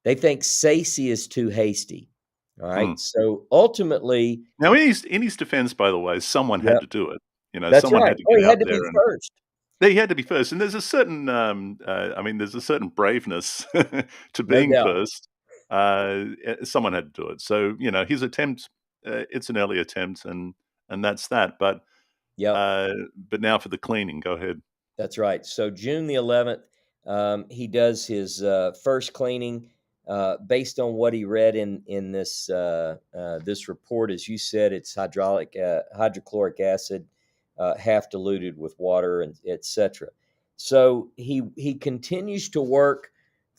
they think Sayce is too hasty. All Mm. right. So ultimately, Now, in his defense, by the way, someone had yep, to do it. that's Someone right. had to Oh, get he had out to be there, and first. he had to be first. And there's a certain, there's a certain braveness to No being doubt. first. Someone had to do it. So, his attempt, it's an early attempt, and that's that. Yep. But now for the cleaning, go ahead. That's right. So June the 11th, he does his first cleaning based on what he read in this report. As you said, it's hydrochloric acid, half diluted with water, and etc. So he continues to work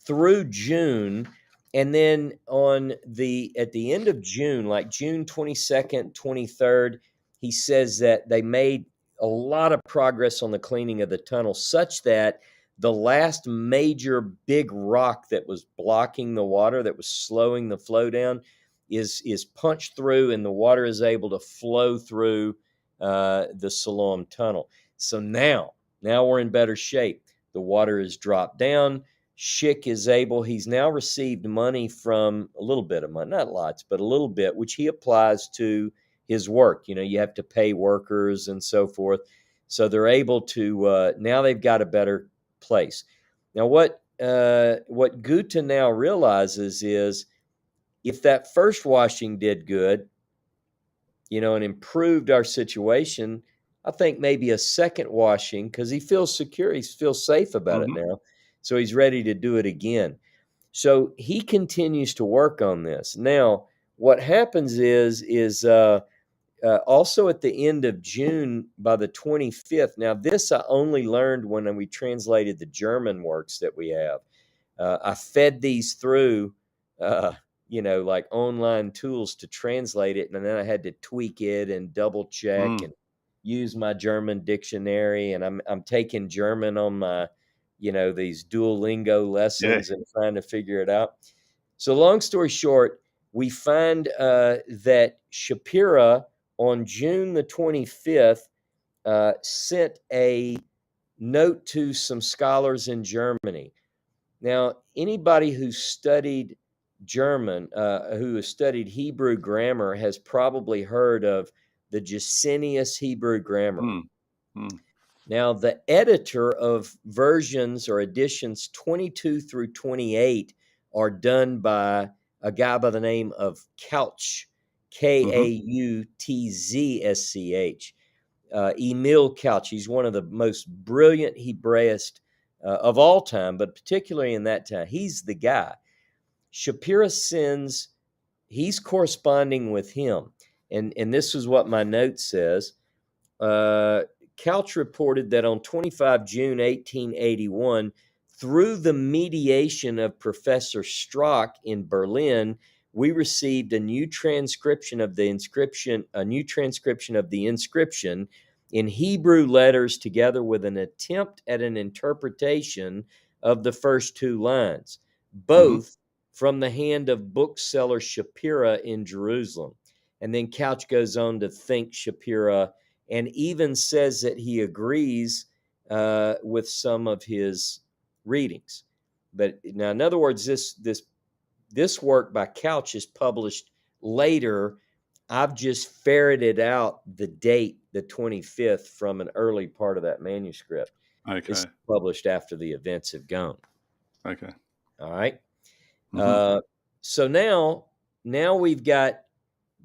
through June, and then at the end of June, like June 22nd, 23rd, he says that they made a lot of progress on the cleaning of the tunnel, such that the last major big rock that was blocking the water, that was slowing the flow down, is punched through, and the water is able to flow through the Siloam tunnel. So now we're in better shape. The water is dropped down. Schick is able, he's now received money from a little bit of money, not lots, but a little bit, which he applies to his work. You have to pay workers and so forth. So they're able to, now they've got a better place. Now, what Goethe now realizes is if that first washing did good, and improved our situation, I think maybe a second washing, because he feels secure, he feels safe about it Mhm. now. So he's ready to do it again. So he continues to work on this. Now, what happens is also at the end of June, by the 25th. Now, this I only learned when we translated the German works that we have. I fed these through, uh, like online tools to translate it, and then I had to tweak it and double check Mm. and use my German dictionary. And I'm taking German on my, these Duolingo Yeah. lessons and trying to figure it out. So, long story short, we find that Shapira on June the 25th sent a note to some scholars in Germany. Now, anybody who studied German, who has studied Hebrew grammar, has probably heard of the Gesenius Hebrew grammar. Mm. Mm. Now, the editor of versions or editions 22 through 28 are done by a guy by the name of Couch, Mhm. Kautzsch. Emil Couch. He's one of the most brilliant Hebraists of all time, but particularly in that time. He's the guy. Shapira he's corresponding with him. And this is what my note says. uh, Couch reported that on 25 June 1881, through the mediation of Professor Strock in Berlin, we received a new transcription of the inscription in Hebrew letters, together with an attempt at an interpretation of the first two lines, Mhm. both from the hand of bookseller Shapira in Jerusalem. And then Couch goes on to thank Shapira and even says that he agrees with some of his readings. But now, in other words, this work by Couch is published later. I've just ferreted out the date, the 25th, from an early part of that manuscript. Okay. It's published after the events have gone. Okay. All right. Hmm. So now we've got,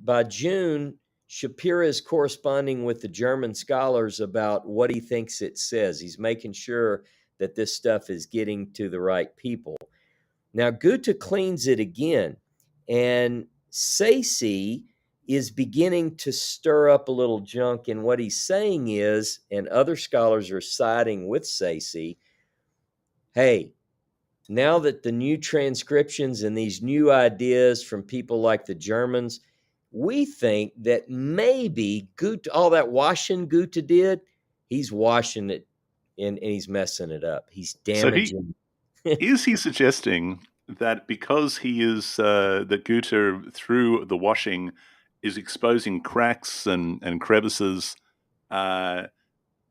by June, Shapira is corresponding with the German scholars about what he thinks it says. He's making sure that this stuff is getting to the right people. Now, Goethe cleans it again, and Sayce is beginning to stir up a little junk. And what he's saying is, and other scholars are siding with Sayce, hey, now that the new transcriptions and these new ideas from people like the Germans, we think that maybe Goethe, all that washing Goethe did, he's washing it and he's messing it up. He's So damaging. is he suggesting that because he is that Goethe through the washing is exposing cracks and crevices, uh,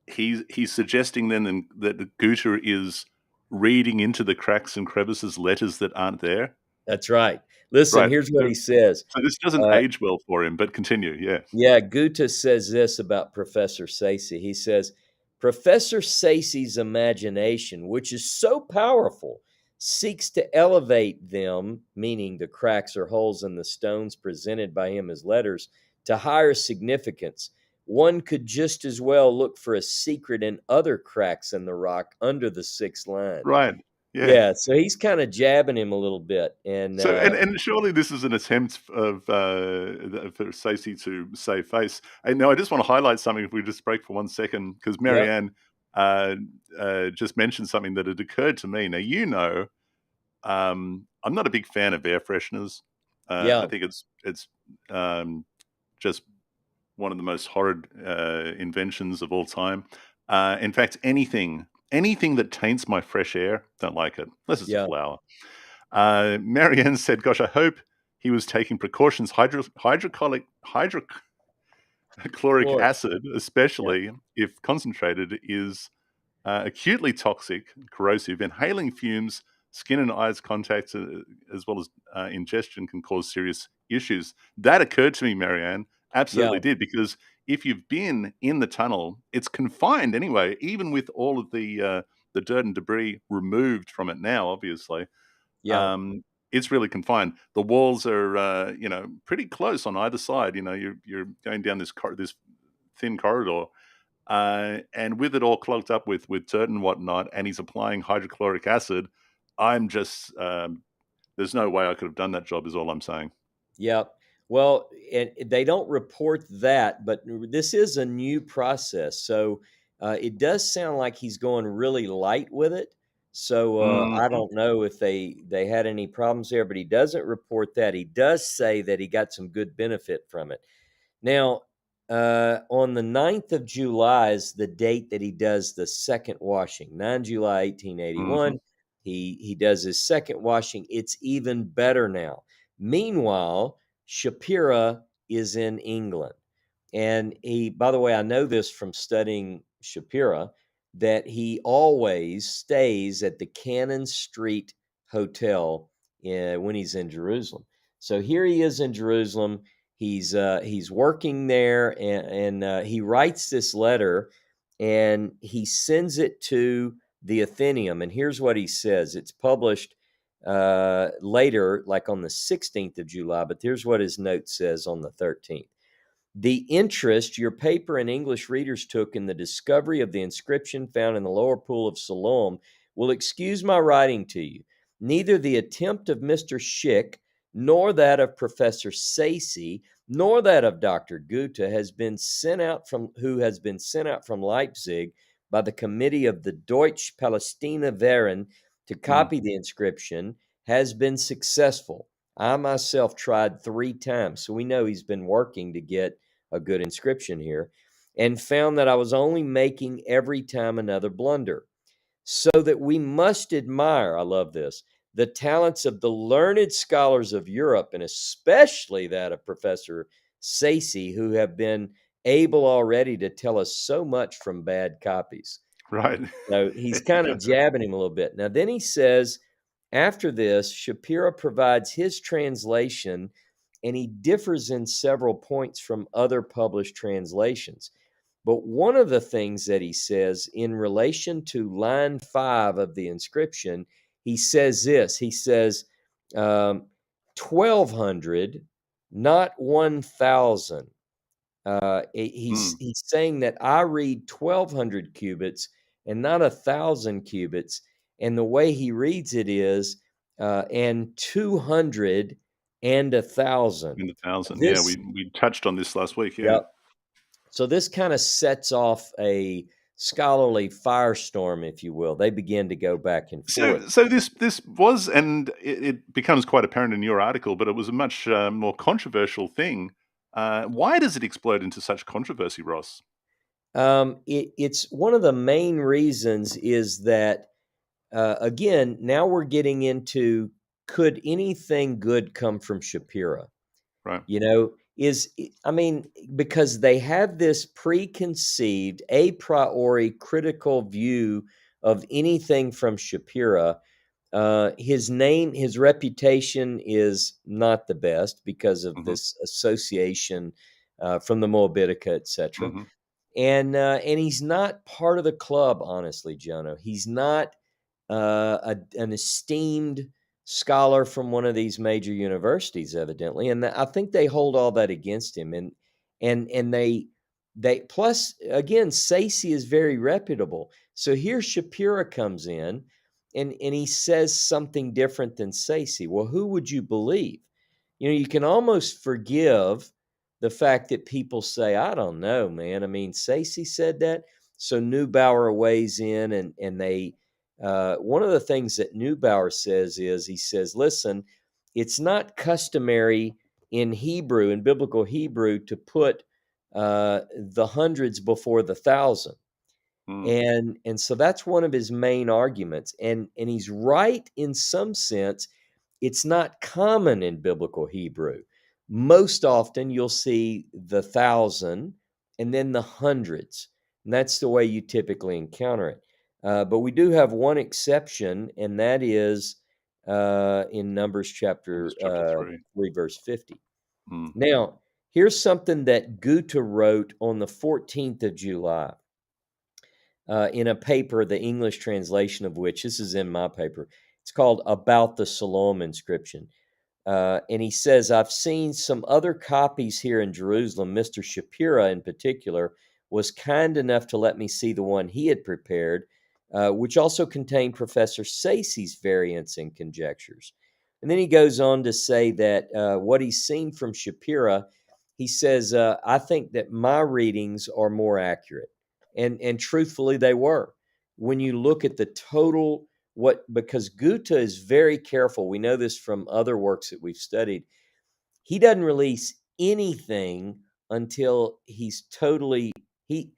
he's suggesting then that Goethe is reading into the cracks and crevices letters that aren't there? That's right. Listen, Right. here's what So, he says. so this doesn't Uh, age well for him, but continue. Yeah. Yeah, Goethe says this about Professor Sayce. He says, Professor Sayce's imagination, which is so powerful, seeks to elevate them, meaning the cracks or holes in the stones presented by him as letters, to higher significance. One could just as well look for a secret in other cracks in the rock under the sixth line. Right. Yeah. Yeah, so he's kind of jabbing him a little bit. And So, and surely this is an attempt of for Stacey to save face. And now I just want to highlight something. If we just break for 1 second, because yep, Marianne just mentioned something that had occurred to me. Now I'm not a big fan of air fresheners. I yeah, think it's just one of the most horrid inventions of all time. In fact, anything that taints my fresh air, don't like it, unless it's a yeah, flower. Marianne said, "Gosh, I hope he was taking precautions. Hydrochloric Lord, acid, yeah, especially if concentrated, is acutely toxic, corrosive. Inhaling fumes, skin and eyes contact, as well as ingestion, can cause serious issues." That occurred to me, Marianne. yeah, Absolutely did, because if you've been in the tunnel, it's confined anyway. Even with all of the dirt and debris removed from it now, obviously, yeah. um, it's really confined. The walls are, pretty close on either side. You're going down this thin corridor, and with it all clogged up with dirt and whatnot, and he's applying hydrochloric acid. I'm just there's no way I could have done that job. Is all I'm saying. Yep. Well, and they don't report that, but this is a new process. So it does sound like he's going really light with it. So I Hmm. don't know if they had any problems there, but he doesn't report that. He does say that he got some good benefit from it. Now, on the 9th of July is the date that he does the second washing. 9 July Hmm. 1881, he does his second washing. It's even better now. Meanwhile, Shapira is in England. And he, by the way, I know this from studying Shapira, that he always stays at the Cannon Street Hotel when he's in Jerusalem. So here he is in Jerusalem. He's working there, and he writes this letter, and he sends it to the Athenaeum. And here's what he says. It's published later, like on the 16th of July, but here's what his note says on the 13th. The interest your paper and English readers took in the discovery of the inscription found in the lower pool of Siloam will excuse my writing to you. Neither the attempt of Mr. Schick, nor that of Professor Sayce, nor that of Dr. Goethe who has been sent out from Leipzig by the committee of the Deutsche Palästina Verein to Mm. copy the inscription, has been successful. I myself tried 3 times, so we know he's been working to get a good inscription here, and found that I was only making every time another blunder. So that we must admire, I love this, the talents of the learned scholars of Europe, and especially that of Professor Sayce, who have been able already to tell us so much from bad copies. Right. So he's kind of jabbing him a little bit. Now, then he says, after this, Shapira provides his translation, and he differs in several points from other published translations. But one of the things that he says in relation to line 5 of the inscription, he says this. He says, 1,200, not 1,000. He's Mm. he's saying that I read 1,200 cubits and not 1,000 cubits. And the way he reads it is, and 200 and 1,000. In the thousand. Yeah, This, we touched on this last week. Yeah. yep. So this kind of sets off a scholarly firestorm, if you will. They begin to go back and forth. So this was, and it becomes quite apparent in your article, but it was a much more controversial thing. Why does it explode into such controversy, Ross? It's one of the main reasons is that, again, now we're getting into, could anything good come from Shapira? Right. You know, I mean, because they have this preconceived, a priori critical view of anything from Shapira. His reputation is not the best because of Hmm. this association from the Moabitica, etc. Hmm. And he's not part of the club, honestly, Jono. He's not an esteemed scholar from one of these major universities, evidently, and I think they hold all that against him. And they plus again, Sayce is very reputable. So here Shapira comes in, and he says something different than Sayce. Well, who would you believe? You know, you can almost forgive the fact that people say, I don't know, man. I mean, Sayce said that. So Neubauer weighs in, and they one of the things that Neubauer says is, he says, listen, it's not customary in Hebrew, in biblical Hebrew, to put the hundreds before the thousand. Mm. And so that's one of his main arguments. And he's right in some sense. It's not common in biblical Hebrew. Most often you'll see the thousand and then the hundreds. And that's the way you typically encounter it. But we do have one exception, and that is in Numbers chapter Numbers chapter 3. 3, verse 50. Mm. Now, here's something that Goethe wrote on the 14th of July in a paper, the English translation of which, this is in my paper, it's called About the Siloam Inscription. And he says, I've seen some other copies here in Jerusalem. Mr. Shapira, in particular, was kind enough to let me see the one he had prepared, which also contained Professor Sayce's variants and conjectures. And then he goes on to say that what he's seen from Shapira, he says, I think that my readings are more accurate. And truthfully, they were. When you look at the total, because Goethe is very careful. We know this from other works that we've studied. He doesn't release anything until he's totally he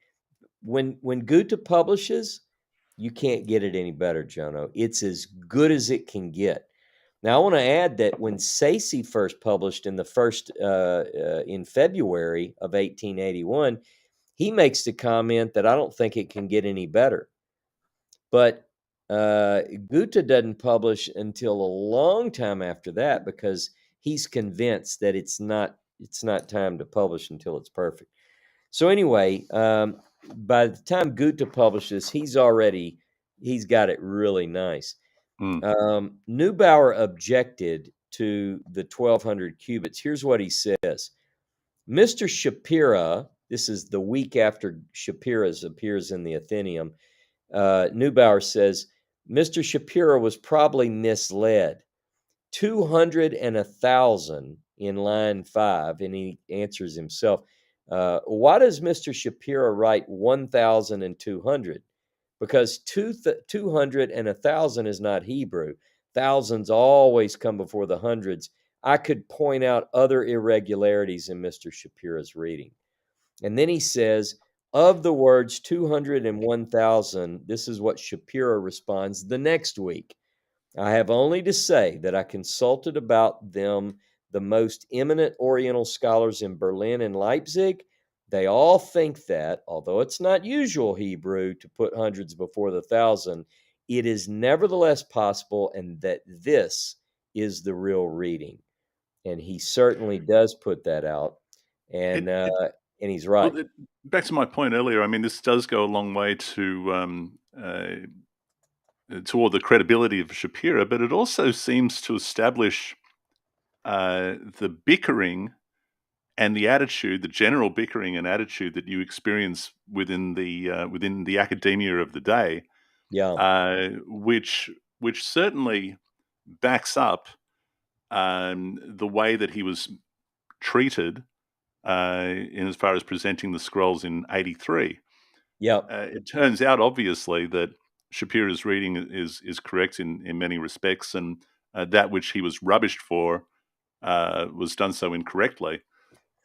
when Goethe publishes, you can't get it any better, Jono. It's as good as it can get. Now, I want to add that when Sayce first published in February of 1881, he makes the comment that I don't think it can get any better. But Goethe doesn't publish until a long time after that, because he's convinced that it's not time to publish until it's perfect. So anyway, by the time Goethe publishes, he's got it really nice. Mm. Neubauer objected to the 1,200 cubits. Here's what he says. Mr. Shapira, this is the week after Shapira's appears in the Athenaeum, Neubauer says, Mr. Shapira was probably misled. 200 and 1,000 in line 5, and he answers himself, why does Mr. Shapira write 1,200? Because 200 and 1,000 is not Hebrew. Thousands always come before the hundreds. I could point out other irregularities in Mr. Shapira's reading. And then he says, of the words 200 and 1,000, this is what Shapira responds the next week. I have only to say that I consulted about them the most eminent Oriental scholars in Berlin and Leipzig. They all think that, although it's not usual Hebrew to put hundreds before the thousand, it is nevertheless possible, and that this is the real reading. And he certainly does put that out, and It and he's well, right. back to my point earlier, I mean, this does go a long way toward the credibility of Shapira, but it also seems to establish the bickering and the attitude, the general bickering and attitude that you experience within the academia of the day, Yeah. which certainly backs up the way that he was treated in as far as presenting the scrolls in 83. Yep. It turns out, obviously, that Shapira's reading is correct in many respects, and that which he was rubbished for was done so incorrectly.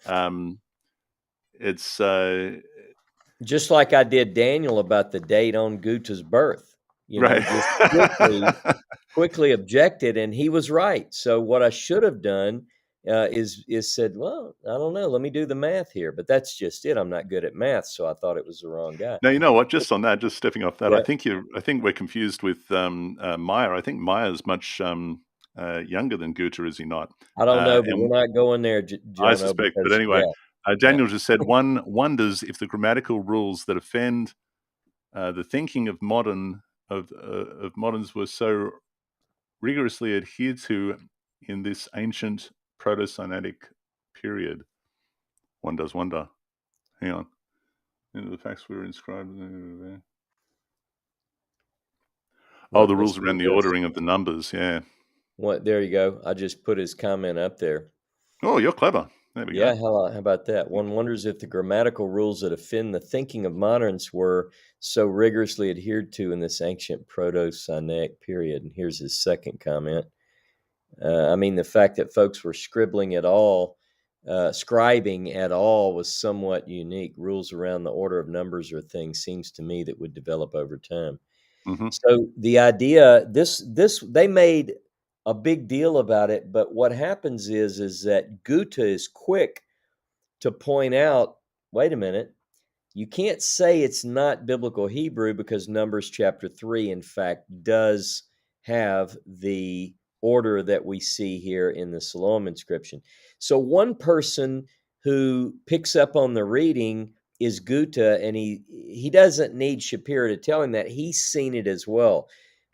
Um, it's Just like I did Daniel about the date on Goethe's birth, right. just quickly objected, and he was right. So what I should have done is said, well, I don't know, let me do the math here, but that's just it. I'm not good at math, so I thought it was the wrong guy. Now, you know what? Just on that, just stepping off that, Yeah, I think we're confused with Meyer. I think Meyer's much younger than Goethe, is he not? I don't know, but And we're not going there, I Jono, suspect. But because anyway, yeah, yeah. Daniel just said one wonders if the grammatical rules that offend the thinking of moderns were so rigorously adhered to in this ancient proto-Sinaitic period. One does wonder. Hang on. The facts were inscribed. Oh, What? the rules Listen to around the this. ordering of the numbers. Yeah. What? There you go. I just put his comment up there. Oh, you're clever. There we Yeah, go. how about that? One wonders if the grammatical rules that offend the thinking of moderns were so rigorously adhered to in this ancient proto-Sinaitic period. And here's his second comment. I mean, the fact that folks were scribbling at all, scribing at all, was somewhat unique. Rules around the order of numbers or things seems to me that would develop over time. Hmm. So the idea, this they made a big deal about it, but what happens is that Goethe is quick to point out, wait a minute, you can't say it's not biblical Hebrew because Numbers chapter 3, in fact, does have the order that we see here in the Siloam inscription. So one person who picks up on the reading is Goethe, and he doesn't need Shapira to tell him that. He's seen it as well.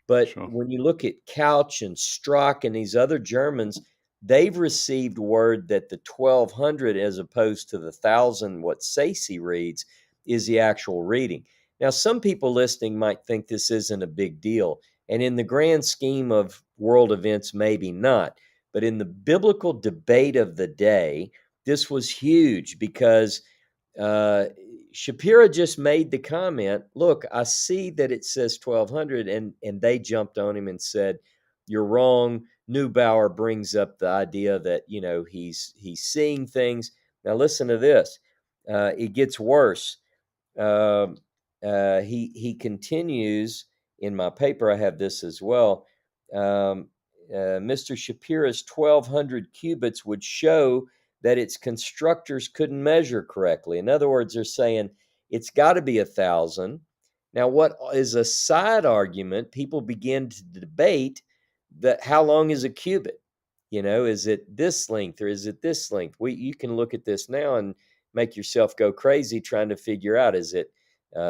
But Sure. when you look at Couch and Strock and these other Germans, they've received word that the 1200 as opposed to the 1000, what Sayce reads, is the actual reading. Now, some people listening might think this isn't a big deal. And in the grand scheme of world events, maybe not. But in the biblical debate of the day, this was huge because uh, Shapira just made the comment, look, I see that it says 1200, and they jumped on him and said, you're wrong. Neubauer brings up the idea that, he's seeing things. Now, listen to this. It gets worse. Um, he continues in my paper. I have this as well. Um, Mr. Shapira's 1,200 cubits would show that its constructors couldn't measure correctly. In other words, they're saying it's got to be 1,000. Now, what is a side argument? People begin to debate that how long is a cubit? Is it this length or is it this length? You can look at this now and make yourself go crazy trying to figure out, is it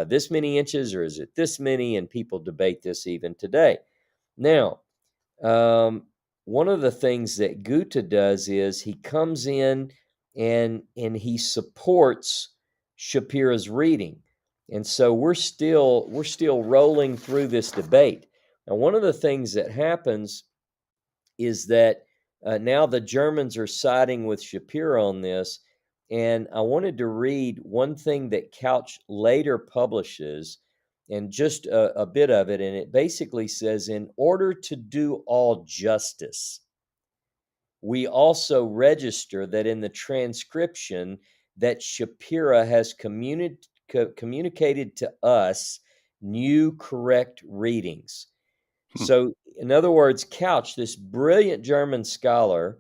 this many inches or is it this many? And people debate this even today. Now, um, one of the things that Goethe does is he comes in and he supports Shapira's reading. And so we're still rolling through this debate. Now, one of the things that happens is that now the Germans are siding with Shapira on this. And I wanted to read one thing that Couch later publishes, and just a bit of it. And it basically says, in order to do all justice, we also register that in the transcription that Shapira has communicated to us new correct readings. Hmm. So, in other words, Couch, this brilliant German scholar,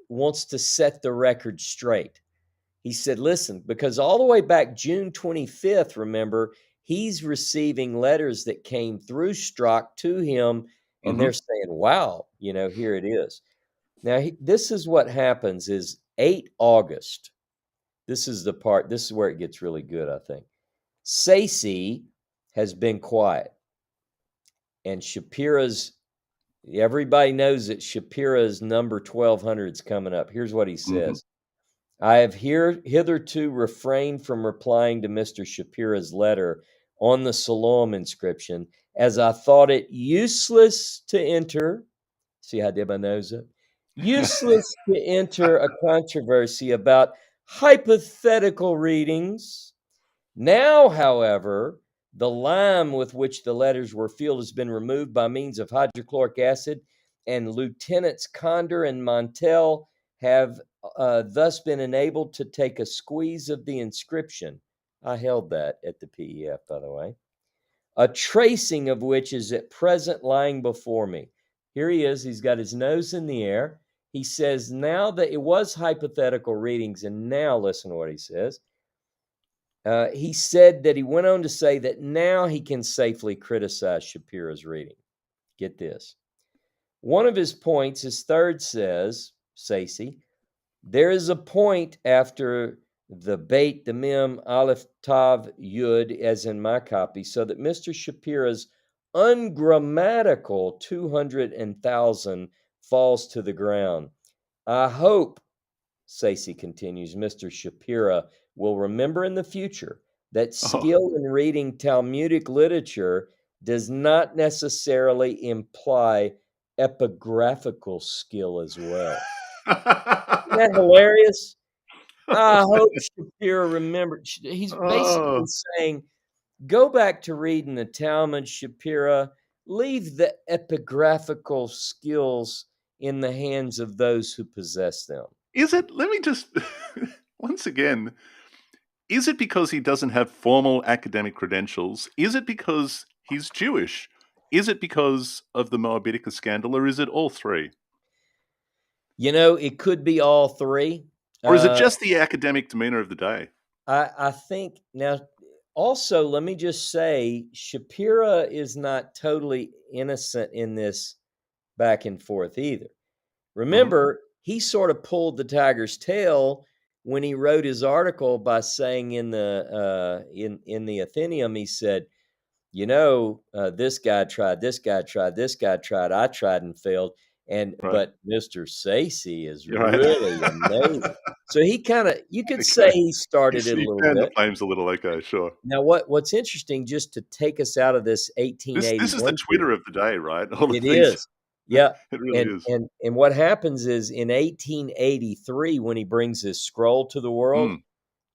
wants to set the record straight. He said, listen, because all the way back June 25th, remember, he's receiving letters that came through Strock to him, and Hmm. they're saying, wow, here it is. Now, this is what happens is 8 August. This is the part, this is where it gets really good, I think. Sayce has been quiet. And everybody knows that Shapira's number 1200 is coming up. Here's what he says. I have hitherto refrained from replying to Mr. Shapira's letter on the Siloam inscription, as I thought it useless to enter. See how I did my nose up? Useless to enter a controversy about hypothetical readings. Now, however, the lime with which the letters were filled has been removed by means of hydrochloric acid, and Lieutenants Condor and Montel have thus been enabled to take a squeeze of the inscription. I held that at the PEF, by the way. A tracing of which is at present lying before me. Here he is. He's got his nose in the air. He says now that it was hypothetical readings, and now listen to what he says. He said that he went on to say that now he can safely criticize Shapira's reading. Get this. One of his points, his third says, Sayce, there is a point after the Beit, the Mem, Aleph, Tav, Yud, as in my copy, so that Mr. Shapira's ungrammatical 200,000 falls to the ground. I hope, Sayce continues, Mr. Shapira will remember in the future that skill in reading Talmudic literature does not necessarily imply epigraphical skill as well. Isn't that hilarious? I hope Shapira remembered. He's basically saying, go back to reading the Talmud, Shapira. Leave the epigraphical skills in the hands of those who possess them. Is it, let me just, once again, is it because he doesn't have formal academic credentials? Is it because he's Jewish? Is it because of the Moabitica scandal, or is it all three? You know, it could be all three. Or is it just the academic demeanor of the day? I think, now, also, let me just say, Shapira is not totally innocent in this back and forth either. Remember, he sort of pulled the tiger's tail when he wrote his article by saying in the Athenaeum, he said, you know, this guy tried, this guy tried, this guy tried, I tried and failed. But Mr. Sayce is really amazing. So he kind of, you could say he started it a little bit. The flames a little, okay, sure. Now, what's interesting, just to take us out of this 1881. This is the Twitter of the day, right? It is. Yeah. It really is. And what happens is in 1883, when he brings his scroll to the world,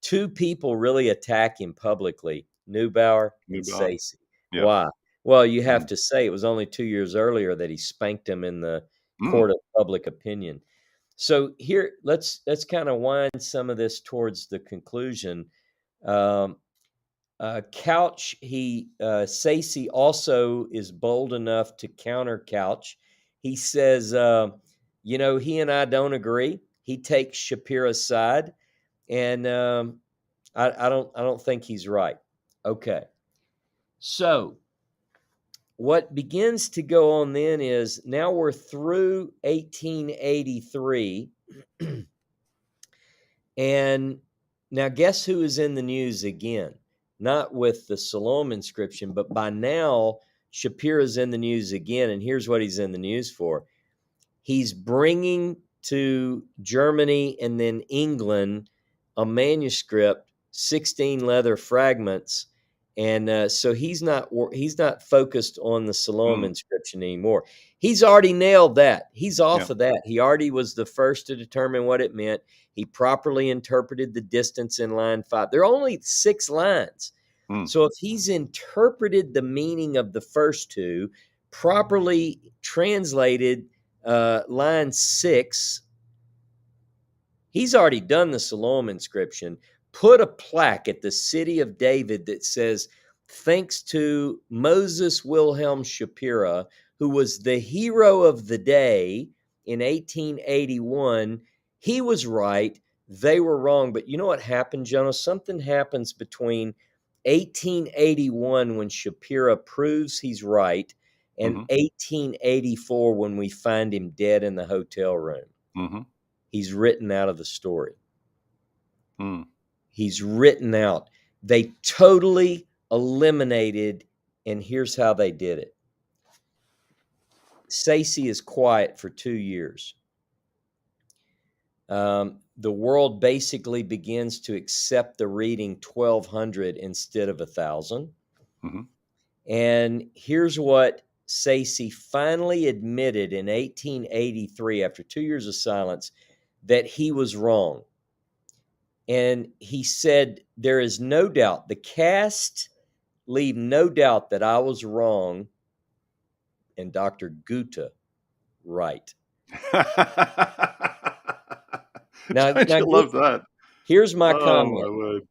two people really attack him publicly, Neubauer and Sayce. Yeah. Why? Well, you have to say it was only 2 years earlier that he spanked him in the court of public opinion. So here, let's kind of wind some of this towards the conclusion. Couch, Sayce also is bold enough to counter Couch. He says, you know, he and I don't agree. He takes Shapira's side, and I don't think he's right. Okay. So what begins to go on then is now we're through 1883. And now guess who is in the news again? Not with the Siloam inscription, but by now Shapira's in the news again. And here's what he's in the news for. He's bringing to Germany and then England a manuscript, 16 leather fragments. And so he's not focused on the Siloam inscription anymore. He's already nailed that. He's off of that. He already was the first to determine what it meant. He properly interpreted the distance in line 5. There are only 6 lines. So if he's interpreted the meaning of the first 2, properly translated line 6, he's already done the Siloam inscription. Put a plaque at the city of David that says, thanks to Moses Wilhelm Shapira, who was the hero of the day in 1881. He was right. They were wrong. But you know what happened, Jono? Something happens between 1881 when Shapira proves he's right and 1884 when we find him dead in the hotel room. He's written out of the story. he's written out. They totally eliminated, and here's how they did it. Sayce is quiet for 2 years. The world basically begins to accept the reading 1200 instead of 1000. Mm-hmm. And here's what Sayce finally admitted in 1883, after 2 years of silence, that he was wrong. And he said, there is no doubt, the cast leave no doubt that I was wrong and Dr. Goethe right. Now, Don't you love that? Here's my Oh, comment. my word.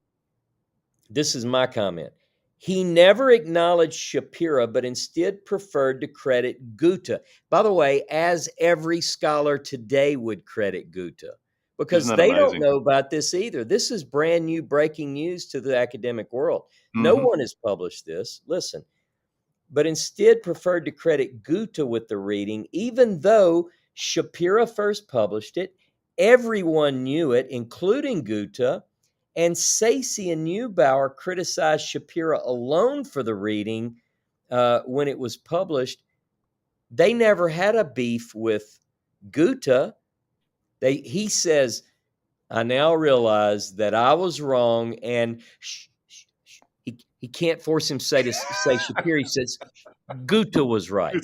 This is my comment. He never acknowledged Shapira, but instead preferred to credit Goethe. By the way, as every scholar today would credit Goethe, because Isn't that they don't amazing? know about this either. This is brand new breaking news to the academic world. No Mm-hmm. one has published this. Listen. But instead preferred to credit Goethe with the reading, even though Shapira first published it. Everyone knew it, including Goethe. And Sayce and Neubauer criticized Shapira alone for the reading when it was published. They never had a beef with Goethe. He says, I now realize that I was wrong, and he can't force him to say Shapira. He says, Goethe was right.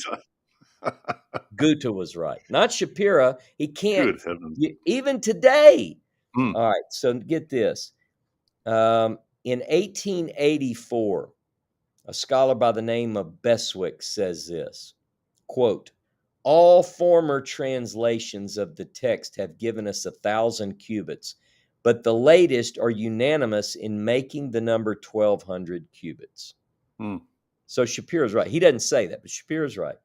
Goethe was right, not Shapira. He can't. Good heavens. Even today. Mm. All right, so get this. In 1884, a scholar by the name of Beswick says this, quote, all former translations of the text have given us 1,000 cubits, but the latest are unanimous in making the number 1,200 cubits. Mm. So Shapira's right. He doesn't say that, but Shapira's right.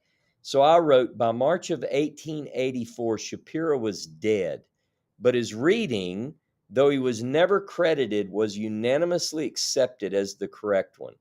So I wrote, by March of 1884, Shapira was dead, but his reading, though he was never credited, was unanimously accepted as the correct one.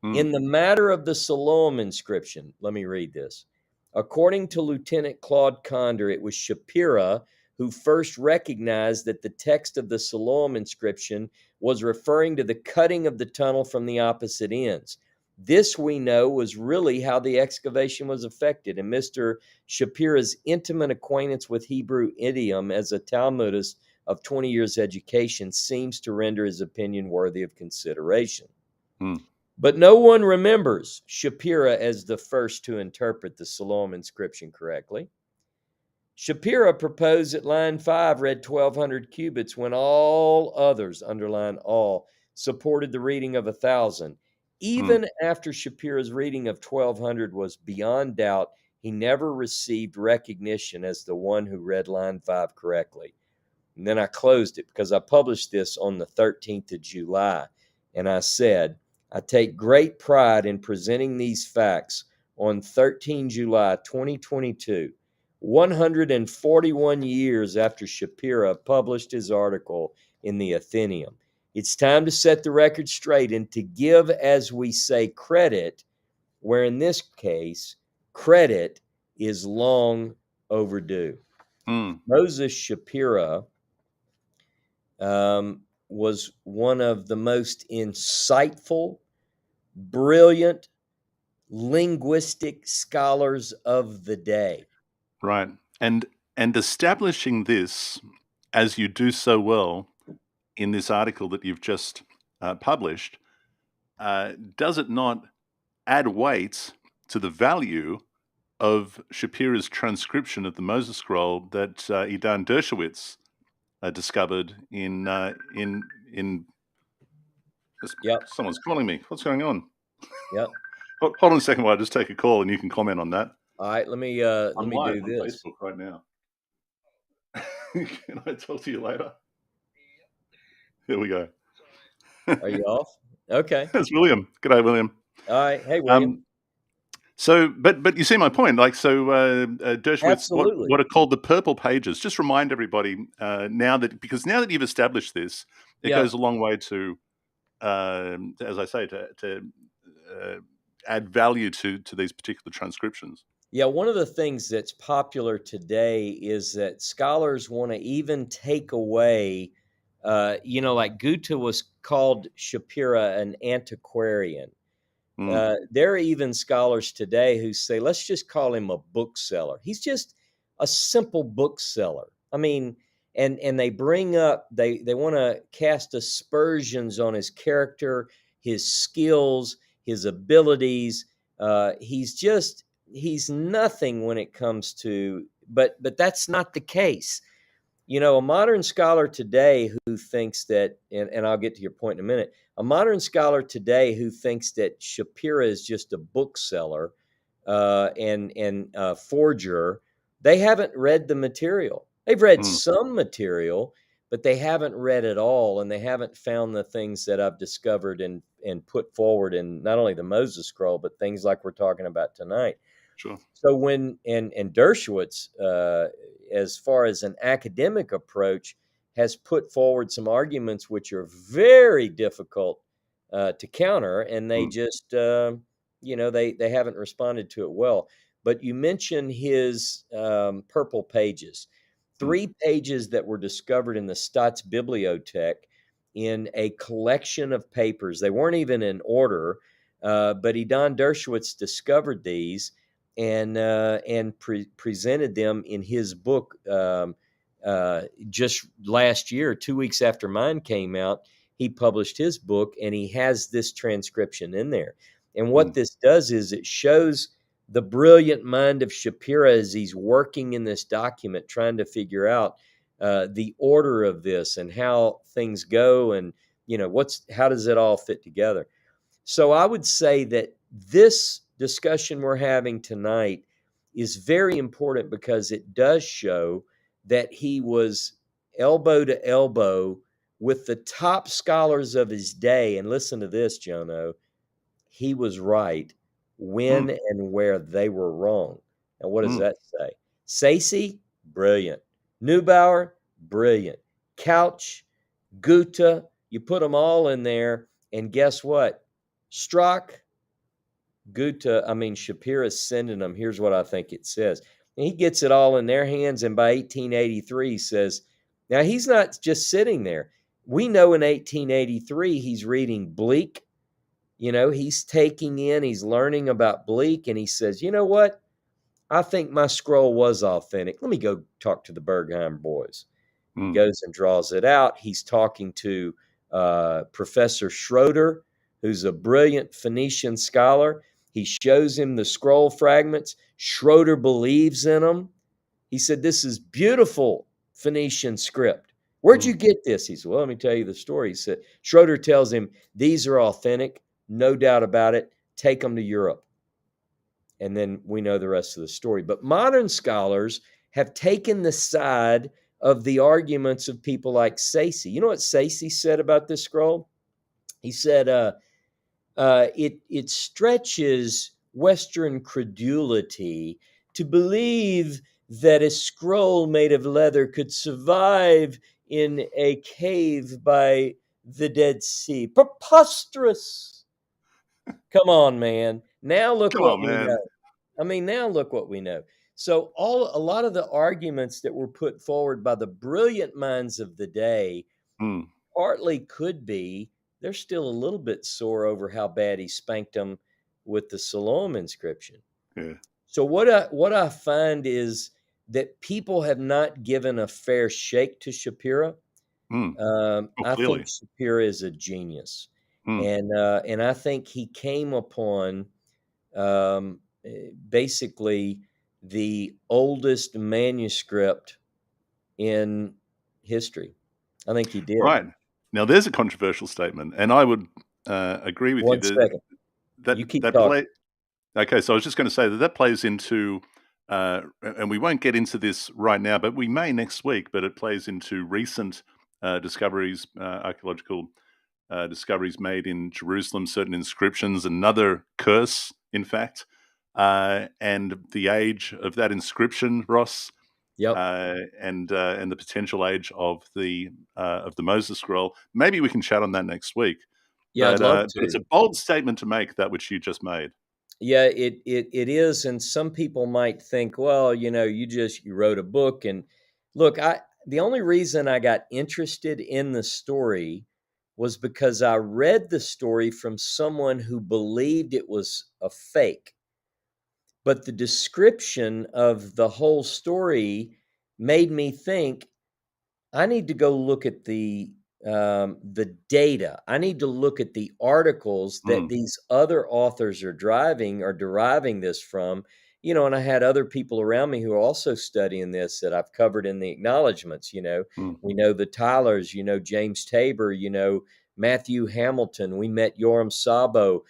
In the matter of the Siloam inscription, let me read this. According to Lieutenant Claude Condor, it was Shapira who first recognized that the text of the Siloam inscription was referring to the cutting of the tunnel from the opposite ends. This, we know, was really how the excavation was effected, and Mr. Shapira's intimate acquaintance with Hebrew idiom as a Talmudist of 20 years' education seems to render his opinion worthy of consideration. Mm. But no one remembers Shapira as the first to interpret the Siloam inscription correctly. Shapira proposed that line 5 read 1,200 cubits when all others, underline all, supported the reading of 1,000. Even after Shapira's reading of 1,200 was beyond doubt, he never received recognition as the one who read line 5 correctly. And then I closed it because I published this on the 13th of July. And I said, I take great pride in presenting these facts on 13 July 2022, 141 years after Shapira published his article in the Athenaeum. It's time to set the record straight and to give, as we say, credit, where in this case, credit is long overdue. Moses Shapira was one of the most insightful, brilliant, linguistic scholars of the day. Right. And establishing this, as you do so well in this article that you've just published, does it not add weight to the value of Shapira's transcription of the Moses Scroll that Idan Dershowitz discovered in Yep. Someone's calling me. What's going on? Yep. Hold on a second while I just take a call and you can comment on that. All right, let me I'm live do on this. Facebook right now. Can I talk to you later? Here we go. Are you off? Okay. It's William. G'day, William. All right. Hey, William. So, but you see my point. Like, so Dershowitz, Absolutely. what are called the purple pages. Just remind everybody now that you've established this, it goes a long way to, as I say, to add value to these particular transcriptions. Yeah, one of the things that's popular today is that scholars want to even take away like Goethe was called Shapira an antiquarian. Mm, There are even scholars today who say, let's just call him a bookseller. He's just a simple bookseller. I mean, and they bring up, they want to cast aspersions on his character, his skills, his abilities. He's nothing when it comes to, but that's not the case. A modern scholar today who thinks that, and I'll get to your point in a minute, a modern scholar today who thinks that Shapira is just a bookseller and forger, they haven't read the material. They've read mm, some material, but they haven't read it all, and they haven't found the things that I've discovered and put forward in not only the Moses Scroll, but things like we're talking about tonight. sure. So and Dershowitz, as far as an academic approach, has put forward some arguments which are very difficult to counter, and they Mm, just they haven't responded to it well. But you mentioned his purple pages, mm, 3 pages that were discovered in the Staatsbibliothek in a collection of papers. They weren't even in order, but Idan Dershowitz discovered these and presented them in his book just last year, 2 weeks after mine came out. He published his book, and he has this transcription in there. And what mm, this does is it shows the brilliant mind of Shapira as he's working in this document, trying to figure out the order of this and how things go, and how does it all fit together. So I would say that this discussion we're having tonight is very important because it does show that he was elbow to elbow with the top scholars of his day. And listen to this, Jono. He was right when mm, and where they were wrong. Now, what does mm, that say? Sayce, brilliant. Neubauer, brilliant. Couch, Goethe, you put them all in there, and guess what? Strock, Shapira's sending them. Here's what I think it says. And he gets it all in their hands, and by 1883, he says, now he's not just sitting there. We know in 1883 he's reading Bleek. He's taking in, he's learning about Bleek, and he says, you know what? I think my scroll was authentic. Let me go talk to the Bergheim boys. He mm, goes and draws it out. He's talking to Professor Schroeder, who's a brilliant Phoenician scholar. He shows him the scroll fragments. Schroeder believes in them. He said, this is beautiful Phoenician script. Where'd you mm, get this? He said, well, let me tell you the story. He said, Schroeder tells him, these are authentic, no doubt about it. Take them to Europe. And then we know the rest of the story. But modern scholars have taken the side of the arguments of people like Sayce. You know what Sayce said about this scroll? He said, it stretches Western credulity to believe that a scroll made of leather could survive in a cave by the Dead Sea. Preposterous. Come on, man. Now look come on, what we man. know. Now look what we know. So a lot of the arguments that were put forward by the brilliant minds of the day Mm, partly could be they're still a little bit sore over how bad he spanked them with the Siloam inscription. yeah. So what I find is that people have not given a fair shake to Shapira. Mm, oh, I think clearly. Shapira is a genius, Mm, and I think he came upon basically the oldest manuscript in history. I think he did. right. Now, there's a controversial statement, and I would agree with you One that second. that You keep that play. talking. Okay, so I was just going to say that that plays into, and we won't get into this right now, but we may next week. But it plays into recent discoveries, archaeological discoveries made in Jerusalem, certain inscriptions, another curse, in fact, and the age of that inscription, Ross, Yep. and the potential age of the Moses scroll. Maybe we can chat on that next week. Yeah, I'd love But it's to. a bold statement to make, that which you just made. Yeah, it is, and some people might think, well, you wrote a book, and look, the only reason I got interested in the story was because I read the story from someone who believed it was a fake. But the description of the whole story made me think I need to go look at the data. I need to look at the articles that Mm, these other authors are deriving this from. And I had other people around me who are also studying this that I've covered in the acknowledgments. mm, We know the Tylers, James Tabor, Matthew Hamilton. We met Yoram Sabo.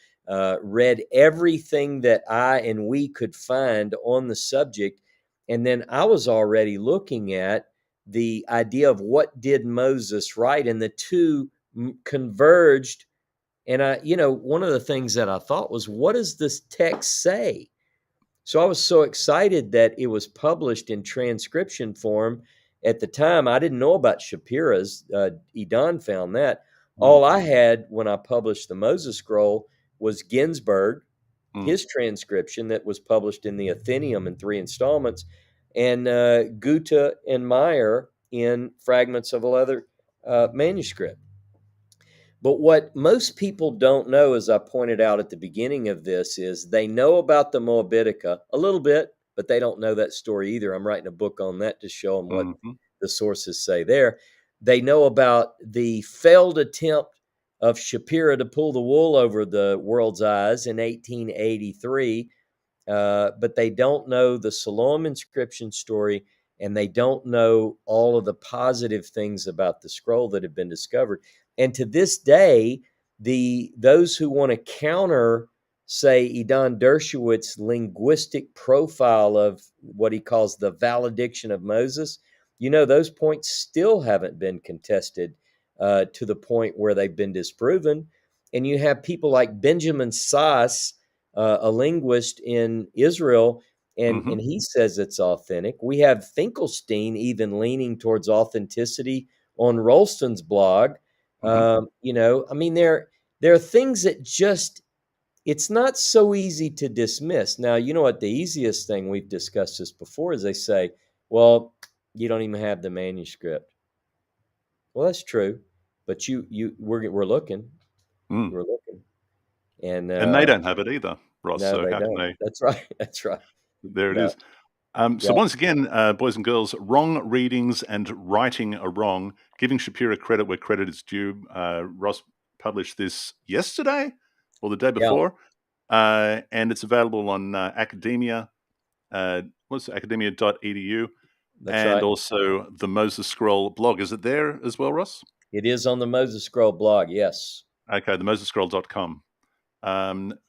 Read everything that I and we could find on the subject, and then I was already looking at the idea of what did Moses write, and the two converged. And one of the things that I thought was, what does this text say? So I was so excited that it was published in transcription form. At the time, I didn't know about Shapira's. Edan found that. mm, All I had when I published the Moses Scroll was Ginsburg, mm. his transcription that was published in the Athenaeum in 3 installments, and Gutta and Meyer in fragments of a leather manuscript. But what most people don't know, as I pointed out at the beginning of this, is they know about the Moabitica a little bit, but they don't know that story either. I'm writing a book on that to show them what Mhm, the sources say there. They know about the failed attempt of Shapira to pull the wool over the world's eyes in 1883, but they don't know the Siloam inscription story, and they don't know all of the positive things about the scroll that have been discovered. And to this day, those who want to counter, say, Edan Dershowitz's linguistic profile of what he calls the valediction of Moses, those points still haven't been contested to the point where they've been disproven. And you have people like Benjamin Sass, a linguist in Israel, and mhm, he says it's authentic. We have Finkelstein even leaning towards authenticity on Rolston's blog. mhm. I mean, there are things that just it's not so easy to dismiss. Now, you know what the easiest thing, we've discussed this before, is they say, well, you don't even have the manuscript. Well, that's true, but we're looking, Mm. we're looking, and And they don't have it either, Ross, no, so they how can don't. they? That's right. That's right. There it No. is. So Yeah. once again, boys and girls, wrong readings and writing are wrong. Giving Shapira credit where credit is due. Ross published this yesterday or the day Yeah. before, and it's available on Academia. What's it, academia.edu, That's and right. also the Moses Scroll blog. Is it there as well, Ross? It is on the Moses Scroll blog. Yes. Okay, the mosesscroll.com.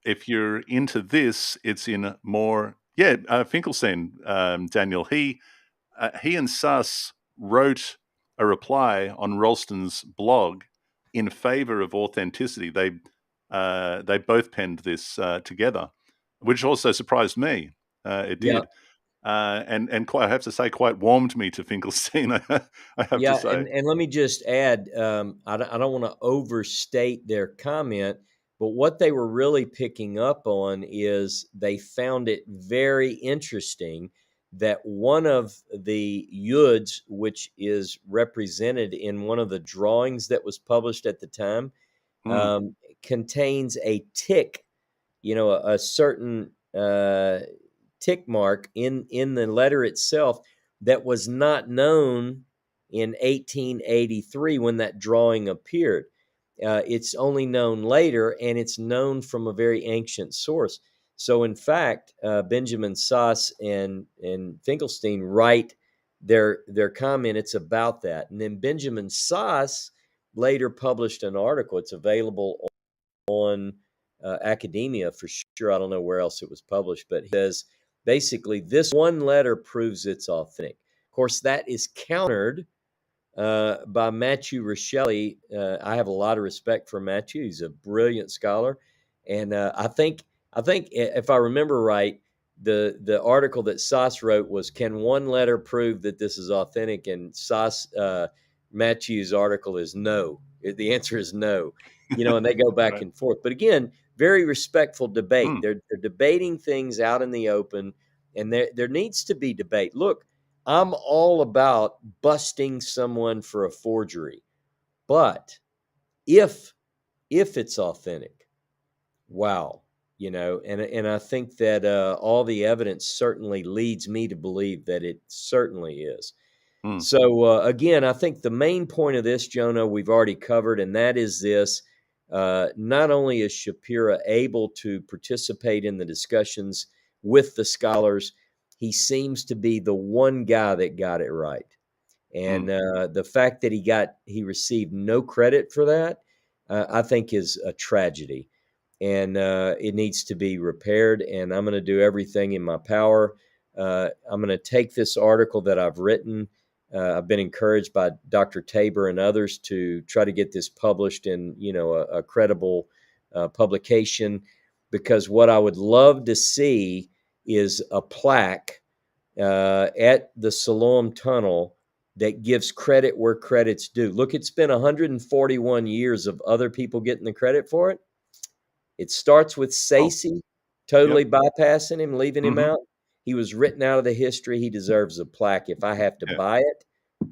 If you're into this, it's in more. Yeah, Finkelstein, Daniel. He and Suss wrote a reply on Ralston's blog in favor of authenticity. They both penned this together, which also surprised me. It Yeah. did, and quite, I have to say, quite warmed me to Finkelstein. I have to Yeah. say. And let me just add, I don't want to overstate their comment, but what they were really picking up on is they found it very interesting that one of the yuds, which is represented in one of the drawings that was published at the time, Mm, contains a tick, a certain tick mark in the letter itself that was not known in 1883 when that drawing appeared. It's only known later, and it's known from a very ancient source. So, in fact, Benjamin Sass and Finkelstein write their comment. It's about that, and then Benjamin Sass later published an article. It's available on Academia for sure. I don't know where else it was published, but he says basically this one letter proves it's authentic. Of course, that is countered by Matthew Richelli. I have a lot of respect for Matthew. He's a brilliant scholar, and I think if I remember right, the article that Sass wrote was, "Can one letter prove that this is authentic?" And Matthew's article is no. The answer is no. And they go back right. and forth. But again, very respectful debate. Mm, They're debating things out in the open, and there needs to be debate. Look, I'm all about busting someone for a forgery. But if it's authentic, wow, and I think that all the evidence certainly leads me to believe that it certainly is. Mm, So again, I think the main point of this, Jono, we've already covered, and that is this: not only is Shapira able to participate in the discussions with the scholars, he seems to be the one guy that got it right. And mm. the fact that he received no credit for that, I think is a tragedy, and it needs to be repaired. And I'm going to do everything in my power. I'm going to take this article that I've written. I've been encouraged by Dr. Tabor and others to try to get this published in, a credible publication, because what I would love to see is a plaque at the Siloam Tunnel that gives credit where credit's due. Look, it's been 141 years of other people getting the credit for it. It starts with Oh, Sayce totally yep. bypassing him, leaving him Hmm. out. He was written out of the history. He deserves a plaque. If I have to Yeah. buy it,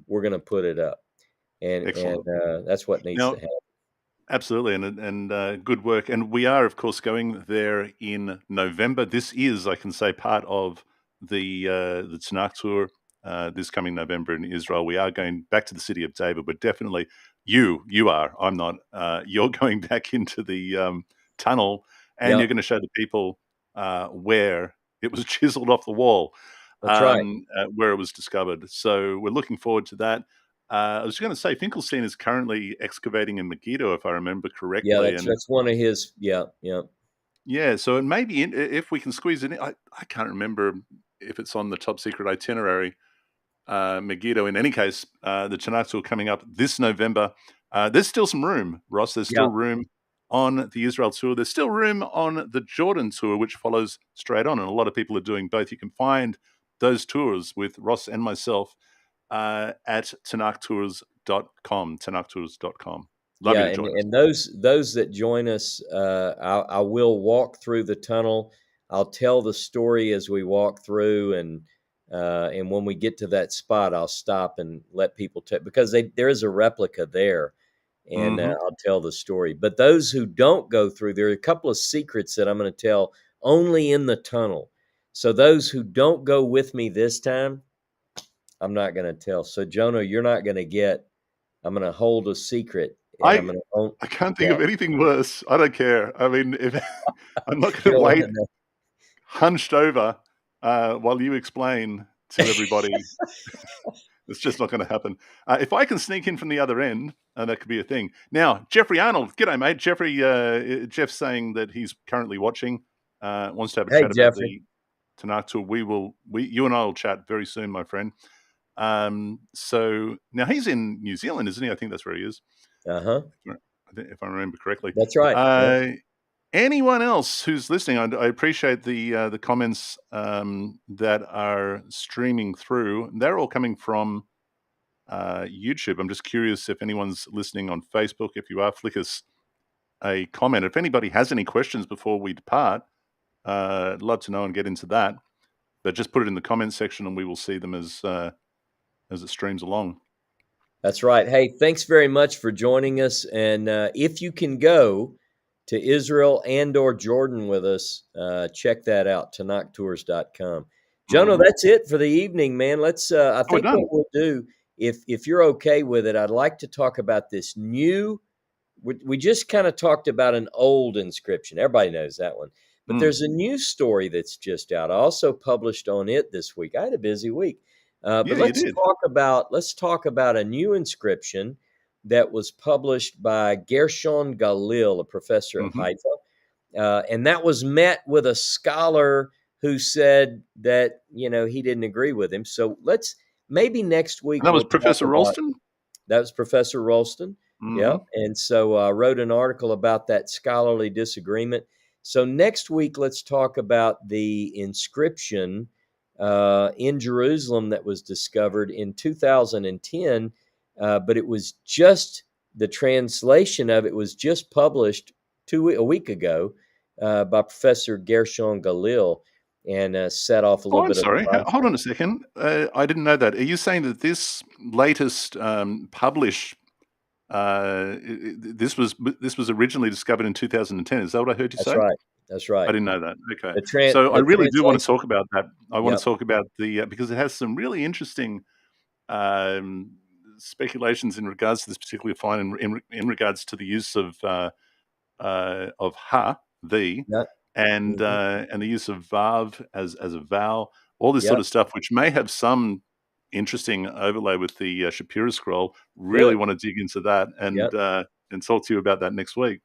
we're going to put it up, and Excellent. that's what needs to Now, happen. absolutely, and good work. And we are, of course, going there in November. This is, I can say, part of the Tanakh tour this coming November in Israel. We are going back to the city of David, but definitely you are. I'm not. You're going back into the tunnel, and you're Yep, going to show the people where it was chiseled off the wall, that's right. where it was discovered. So we're looking forward to that. I was going to say Finkelstein is currently excavating in Megiddo, if I remember Yeah, correctly, and that's one of his. Yeah, yeah, yeah, so it may be if we can squeeze it in. I can't remember if it's on the top secret itinerary. Megiddo. In any case, the Tanakh tour coming up this November. There's still some room, Ross. There's yeah. still room on the Israel tour. There's still room on the Jordan tour, which follows straight on, and a lot of people are doing both. You can find those tours with Ross and myself at tanaktours.com, tanaktours.com. Love Yeah, you to and join us. those that join us, I will walk through the tunnel. I'll tell the story as we walk through, and when we get to that spot, I'll stop and let people take, because there is a replica there, and Hmm. I'll tell the story. But those who don't go through, there are a couple of secrets that I'm going to tell only in the tunnel. So those who don't go with me this time, I'm not going to tell. So Jonah, you're not going to get. I'm going to hold a secret, and I'm I going to own. I can't think Yeah, of anything worse. I don't care. I mean, if I'm not you going to don't want wait to know. hunched over while you explain to everybody. It's just not going to happen. If I can sneak in from the other end, that could be a thing. Now, Jeffrey Arnold, g'day, mate. Jeff's saying that he's currently watching, wants to have a Hey, chat about Jeffrey. the Tanakh tour. You and I will chat very soon, my friend. So now he's in New Zealand, isn't he? I think that's where he is, Uh-huh. if I remember correctly. That's right. Yep. Uh, Anyone else who's listening, I appreciate the comments that are streaming through. They're all coming from YouTube. I'm just curious if anyone's listening on Facebook. If you are, flick us a comment. If anybody has any questions before we depart, I'd love to know and get into that. But just put it in the comments section, and we will see them as it streams along. That's right. Hey, thanks very much for joining us. And if you can go to Israel and or Jordan with us, check that out, tanaktours.com. Jono, Mm-hmm. that's it for the evening, man. Let's I Oh, we're think what done. we'll do, if you're okay with it, I'd like to talk about this new. We just kind of talked about an old inscription. Everybody knows that one. But Mm. there's a new story that's just out. I also published on it this week. I had a busy week. But Yeah, you did. let's talk about a new inscription that was published by Gershon Galil, a professor at Mm-hmm. Haifa, and that was met with a scholar who said that he didn't agree with him. So let's maybe next week And that was we'll talk Professor about. Ralston. That was Professor Ralston. Mm-hmm. Yeah. And so I wrote an article about that scholarly disagreement. So next week, let's talk about the inscription in Jerusalem that was discovered in 2010. But it was just the translation of it was just published a week ago by Professor Gershon Galil. and set off a Oh, little I'm bit of the sorry. Hold process. on a second. I didn't know that. Are you saying that this latest publish this was originally discovered in 2010? Is that what I heard you That's say? right. That's I right. didn't know that. Okay, so I The really do want to translation. talk about that. I want to Yep. talk about the because it has some really interesting um, speculations in regards to this particular find in regards to the use of ha, the, Yep. Mhm. and the use of vav as a vowel, all this sort Yep. of stuff, which may have some interesting overlay with the Shapira scroll. Really Good. want to dig into that Yep. and talk to you about that next week.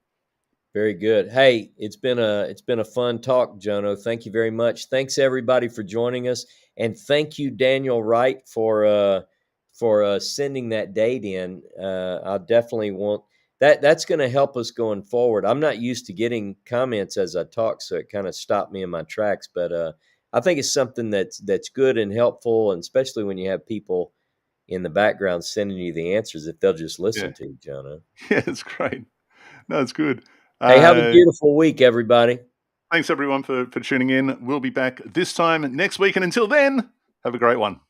Very good. Hey, it's been a fun talk, Jono. Thank you very much. Thanks everybody for joining us, and thank you, Daniel Wright, for sending that date in. I'll definitely want that. That's going to help us going forward. I'm not used to getting comments as I talk, so it kind of stopped me in my tracks. But I think it's something that's good and helpful, and especially when you have people in the background sending you the answers, if they'll just Yeah, listen to you, Jono. yeah, it's great. No, it's good. Hey, have a Uh, beautiful week, everybody. Thanks everyone for tuning in. We'll be back this time next week, and until then, have a great one.